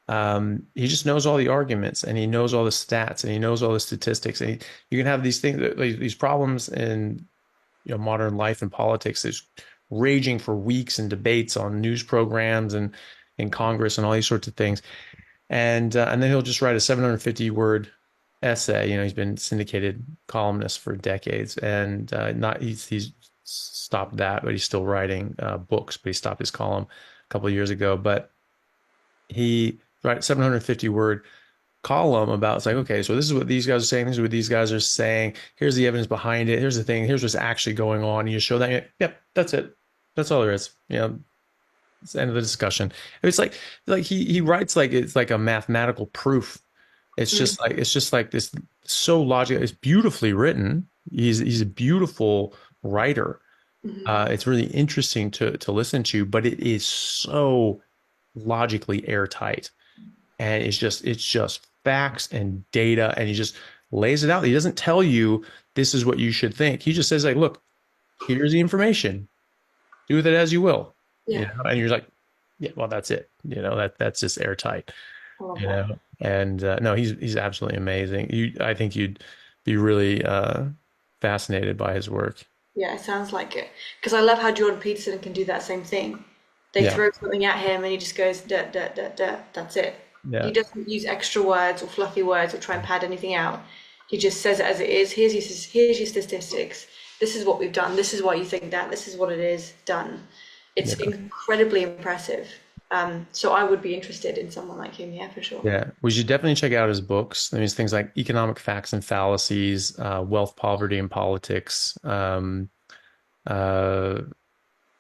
all the arguments, and he knows all the stats, and he knows all the statistics, and you can have these things, like, these problems in modern life and politics is raging for weeks, and debates on news programs and in Congress and all these sorts of things, and then he'll just write a 750 word essay. He's been syndicated columnist for decades, and not he's stopped that, but he's still writing books. But he stopped his column a couple of years ago. But he writes 750 word column about, it's like, okay, so this is what these guys are saying. This is what these guys are saying. Here's the evidence behind it. Here's the thing. Here's what's actually going on. And you show that. Yep, that's it. That's all there is. It's the end of the discussion. It's like he writes like it's like a mathematical proof. mm, It's just like this, so logical. It's beautifully written. He's a beautiful writer. mm. It's really interesting to listen to, but it is so logically airtight, and it's just facts and data, and he just lays it out. He doesn't tell you this is what you should think. He just says, like, look, here's the information. Do with it as you will. Yeah. And you're like, yeah, well, that's it. That's just airtight. I love that. And no, he's absolutely amazing. I think you'd be really fascinated by his work. Yeah, it sounds like it. Because I love how Jordan Peterson can do that same thing. They Yeah, throw something at him and he just goes, da, da, da, da. That's it. He yeah, doesn't use extra words or fluffy words or try and pad anything out. He just says it as it is. Here's your statistics. This is what we've done. This is why you think that. This is what it is. Done. It's yeah, incredibly impressive. So I would be interested in someone like him, yeah, for sure. yeah. We should definitely check out his books. That means things like Economic Facts and Fallacies, Wealth, Poverty, and Politics. Uh,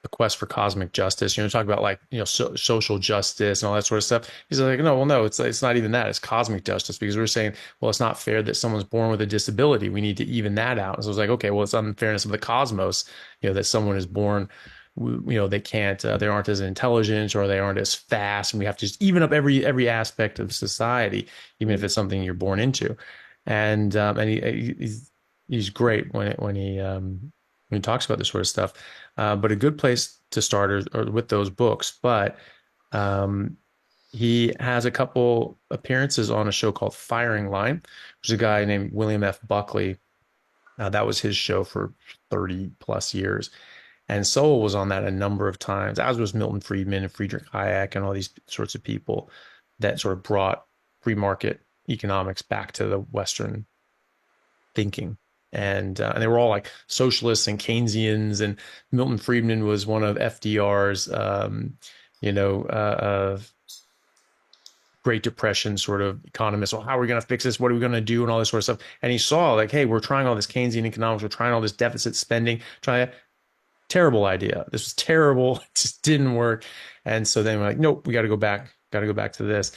the quest for cosmic justice. Talk about like social justice and all that sort of stuff. He's like, no, well, no, it's not even that. It's cosmic justice because we're saying, well, it's not fair that someone's born with a disability. We need to even that out. And so it's like, okay, well, it's unfairness of the cosmos. That someone is born. They can't. They aren't as intelligent or they aren't as fast, and we have to just even up every aspect of society, even if it's something you're born into. And he's great when he talks about this sort of stuff. But a good place to start are with those books. But um, he has a couple appearances on a show called Firing Line, which is a guy named William F. Buckley. That was his show for 30 plus years. And Sowell was on that a number of times, as was Milton Friedman and Friedrich Hayek and all these sorts of people that sort of brought free market economics back to the Western thinking. And they were all like socialists and Keynesians. And Milton Friedman was one of FDR's, you know, uh, uh, Great Depression sort of economists. Well, how are we going to fix this? What are we going to do? And all this sort of stuff. And he saw like, hey, we're trying all this Keynesian economics. We're trying all this deficit spending. Trying terrible idea. This was terrible. It just didn't work. And so then we're like, nope, we got to go back. Got to go back to this.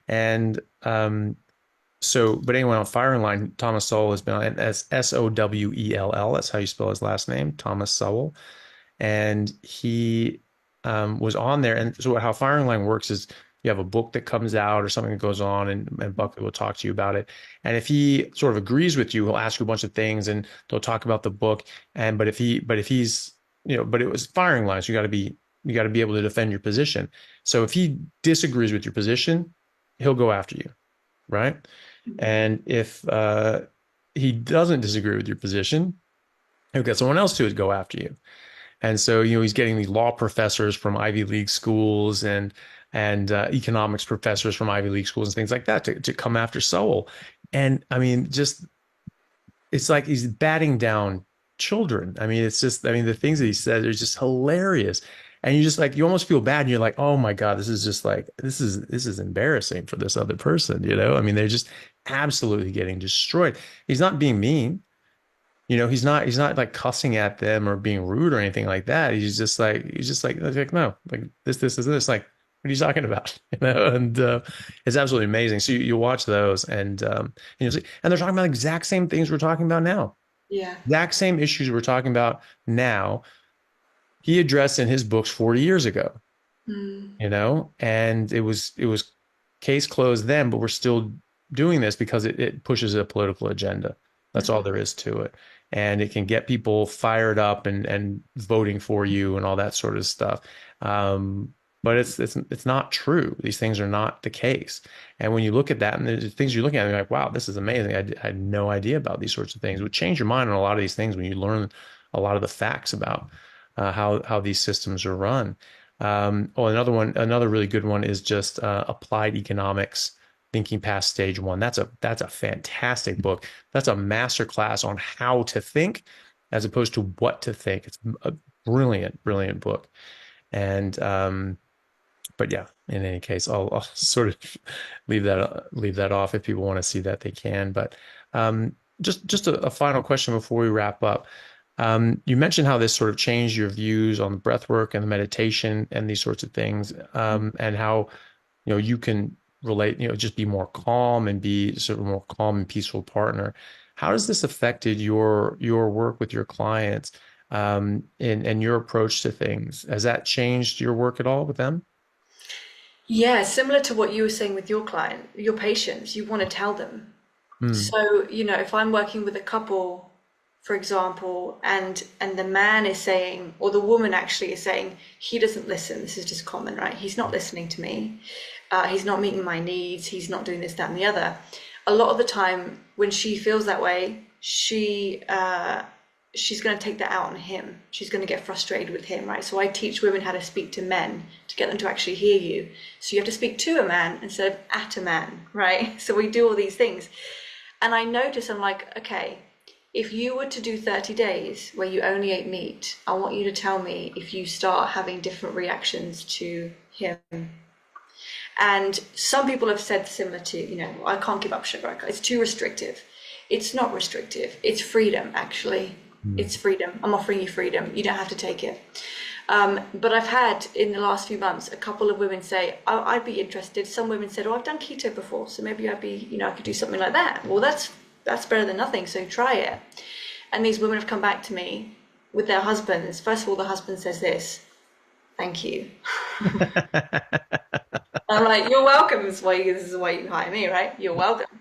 And but anyway, on Firing Line, Thomas Sowell has been on as Sowell. That's how you spell his last name, Thomas Sowell. And he was on there. And so how Firing Line works is you have a book that comes out or something that goes on, and Buckley will talk to you about it. And if he sort of agrees with you, he'll ask you a bunch of things and they'll talk about the book. But if he's, but it was Firing Line, so you got to be able to defend your position. So if he disagrees with your position, he'll go after you, right? And if he doesn't disagree with your position, he'll get someone else to go after you. And so, he's getting these law professors from Ivy League schools and economics professors from Ivy League schools and things like that to come after Sowell. And I mean, just it's like he's batting down children. I mean, the things that he says are just hilarious. And you almost feel bad. And you're like, oh my God, this is just like, this is embarrassing for this other person. I mean, they're just absolutely getting destroyed. He's not being mean. He's not like cussing at them or being rude or anything like that. He's just like, no, like this is this. Like, what are you talking about? And it's absolutely amazing. So you watch those and you'll see, and they're talking about the exact same things we're talking about now. Yeah. Exact same issues we're talking about now. He addressed in his books 40 years ago, Mm. and it was case closed then, but we're still doing this because it pushes a political agenda. That's all there is to it. And it can get people fired up and voting for you and all that sort of stuff. But it's not true. These things are not the case. And when you look at that and the things you're looking at, you're like, wow, this is amazing. I had no idea about these sorts of things. It would change your mind on a lot of these things when you learn a lot of the facts about how these systems are run. Another really good one is just Applied Economics, Thinking Past Stage One. That's a fantastic book. That's a masterclass on how to think as opposed to what to think. It's a brilliant, brilliant book. And but yeah, in any case, I'll sort of leave that off. If people want to see that, they can. But just a final question before we wrap up. You mentioned how this sort of changed your views on the breath work and the meditation and these sorts of things, and how you can relate, just be more calm and be sort of more calm and peaceful partner. How has this affected your work with your clients, and your approach to things? Has that changed your work at all with them? Yeah, similar to what you were saying with your client, your patients, you want to tell them. Mm, So, if I'm working with a couple for example, and the man is saying, or the woman actually is saying, he doesn't listen. This is just common, right? He's not listening to me. He's not meeting my needs. He's not doing this, that, and the other. A lot of the time, when she feels that way, she's going to take that out on him. She's going to get frustrated with him, right? So I teach women how to speak to men to get them to actually hear you. So you have to speak to a man instead of at a man, right? So we do all these things. And I notice, I'm like, okay, if you were to do 30 days where you only ate meat, I want you to tell me if you start having different reactions to him. And some people have said similar to, I can't give up sugar. It's too restrictive. It's not restrictive. It's freedom, actually. It's freedom. I'm offering you freedom. You don't have to take it. But I've had, in the last few months, a couple of women say, oh, I'd be interested. Some women said, oh, I've done keto before, so maybe I'd be, I could do something like that. Well, that's better than nothing, so try it. And these women have come back to me with their husbands. First of all, the husband says this, thank you. I'm like, you're welcome. This is why you hire me, right? You're welcome.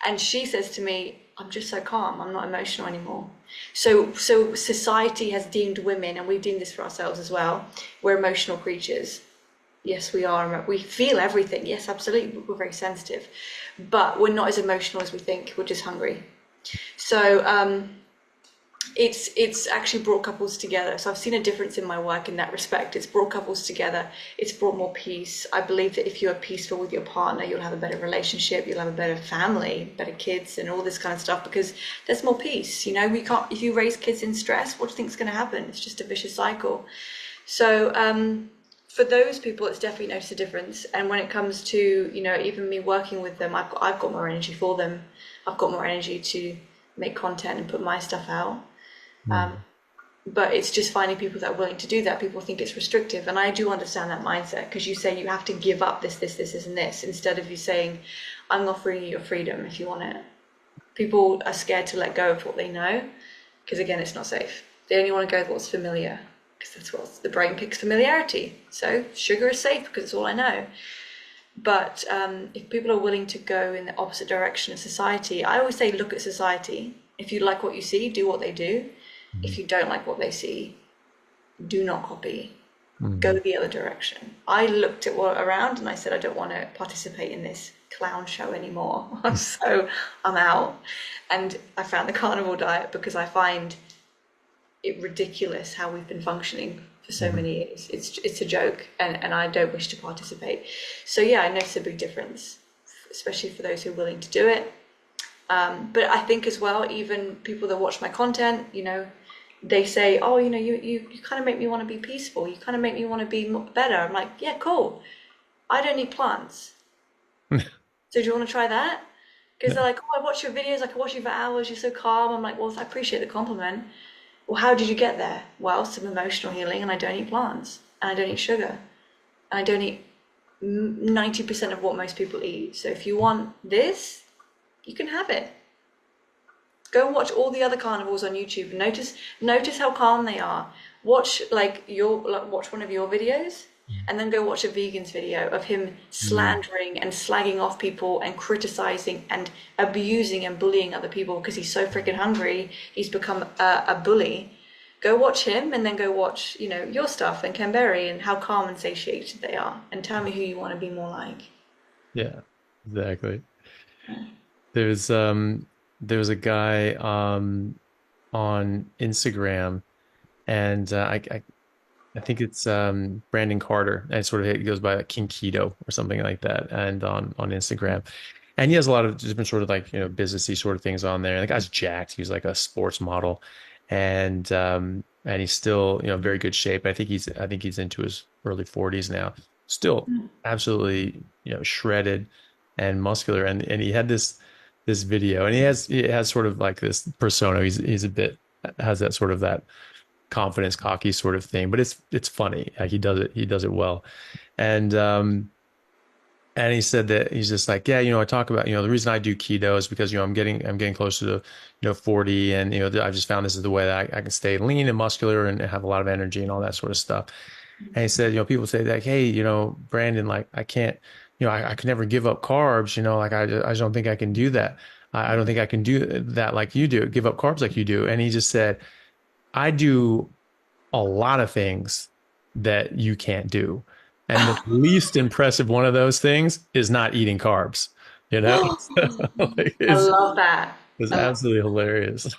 And she says to me, I'm just so calm. I'm not emotional anymore. So society has deemed women, and we've deemed this for ourselves as well, we're emotional creatures. Yes, we are. We feel everything. Yes, absolutely. We're very sensitive, but we're not as emotional as we think. We're just hungry. So it's actually brought couples together. So I've seen a difference in my work in that respect. It's brought couples together. It's brought more peace. I believe that if you are peaceful with your partner, you'll have a better relationship, you'll have a better family, better kids, and all this kind of stuff, because there's more peace. We can't, if you raise kids in stress, what do you think is going to happen? It's just a vicious cycle. So for those people, it's definitely noticed a difference. And when it comes to, even me working with them, I've got more energy for them. I've got more energy to make content and put my stuff out. But it's just finding people that are willing to do that. People think it's restrictive, and I do understand that mindset, because you say you have to give up this, and this, instead of you saying, I'm offering you your freedom if you want it. People are scared to let go of what they know, because again, it's not safe. They only want to go with what's familiar, because that's what the brain picks, familiarity. So sugar is safe because it's all I know. But if people are willing to go in the opposite direction of society, I always say, look at society. If you like what you see, do what they do. If you don't like what they see, do not copy. Go the other direction. I looked at what around and I said, I don't want to participate in this clown show anymore. So I'm out. And I found the carnivore diet because I find it ridiculous how we've been functioning for so many years. It's a joke, and I don't wish to participate. So yeah, I notice a big difference, especially for those who are willing to do it. But I think as well, even people that watch my content, they say, oh, you kind of make me want to be peaceful. You kind of make me want to be better. I'm like, yeah, cool. I don't need plants. So do you want to try that? Because they're like, oh, I watch your videos. I can watch you for hours. You're so calm. I'm like, well, I appreciate the compliment. Well, how did you get there? Well, some emotional healing, and I don't eat plants, and I don't eat sugar, and I don't eat 90% of what most people eat. So if you want this, you can have it. Go and watch all the other carnivores on YouTube. Notice how calm they are. Watch watch one of your videos, and then go watch a vegan's video of him slandering and slagging off people and criticizing and abusing and bullying other people because he's so freaking hungry. He's become a bully. Go watch him, and then go watch your stuff and Ken Berry and how calm and satiated they are, and tell me who you want to be more like. Yeah, exactly. There's a guy on Instagram, and I think it's Brandon Carter, and he goes by like King Keto or something like that, and on Instagram, and he has a lot of different sort of businessy sort of things on there. And the guy's jacked. He's like a sports model, and he's still very good shape. I think he's into his early 40s now, still absolutely shredded and muscular. And he had this video, and he has sort of like this persona. He's a bit, has that sort of that confidence, cocky sort of thing, but it's funny. Like he does it well. And he said that he's just like, yeah, I talk about, the reason I do keto is because, I'm getting closer to 40, and, I've just found this is the way that I can stay lean and muscular and have a lot of energy and all that sort of stuff. And he said, people say like, hey, Brandon, like I can't, I could never give up carbs, like I just don't think I can do that. I don't think I can do that like you do, give up carbs like you do. And he just said, I do a lot of things that you can't do. And the least impressive one of those things is not eating carbs, you know? Like, I love that. it's I love absolutely hilarious.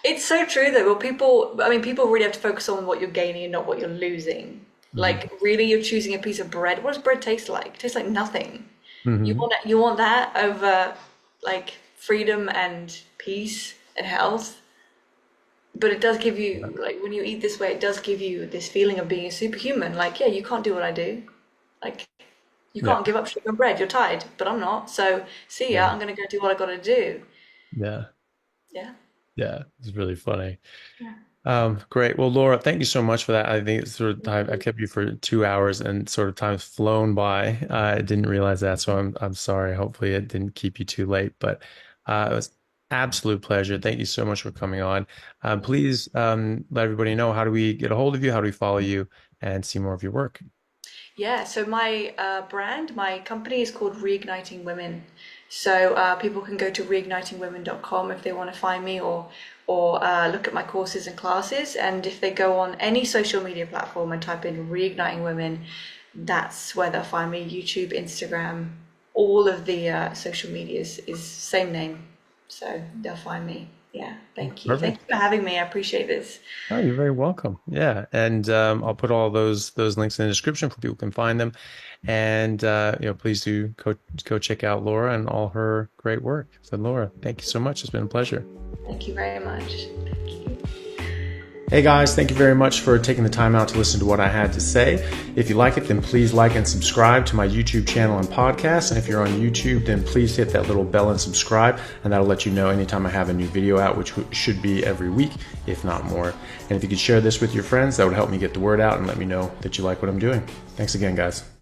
It's so true though. Well, people, I mean, people really have to focus on what you're gaining and not what you're losing. Mhm. Like, really, you're choosing a piece of bread. What does bread taste like? It tastes like nothing. Mhm. You want that over like freedom and peace and health. But it does give you, like, when you eat this way, it does give you this feeling of being a superhuman. Like, yeah, you can't do what I do. Like, you Yeah. can't give up sugar and bread. You're tired, but I'm not. So, see ya. Yeah. I'm gonna go do what I gotta do. Yeah. Yeah. Yeah. It's really funny. Yeah. Great. Well, Laura, thank you so much for that. I think it's sort of time I kept you for 2 hours and sort of time's flown by. I didn't realize that, so I'm sorry. Hopefully, it didn't keep you too late, but it was absolute pleasure. Thank you so much for coming on. Please let everybody know, how do we get a hold of you? How do we follow you and see more of your work? Yeah, so my brand, my company is called Reigniting Women. So people can go to reignitingwomen.com if they want to find me or look at my courses and classes. And if they go on any social media platform and type in Reigniting Women, that's where they'll find me. YouTube, Instagram, all of the social medias is same name. So they'll find me. Yeah, thank you. Thank Perfect. you for having me. I appreciate this. Oh, you're very welcome. Yeah, and I'll put all those links in the description for people can find them, and please do go check out Laura and all her great work. So, Laura, thank you so much. It's been a pleasure. Thank you very much. Thank you. Hey guys, thank you very much for taking the time out to listen to what I had to say. If you like it, then please like and subscribe to my YouTube channel and podcast. And if you're on YouTube, then please hit that little bell and subscribe, and that'll let you know anytime I have a new video out, which should be every week, if not more. And if you could share this with your friends, that would help me get the word out and let me know that you like what I'm doing. Thanks again, guys.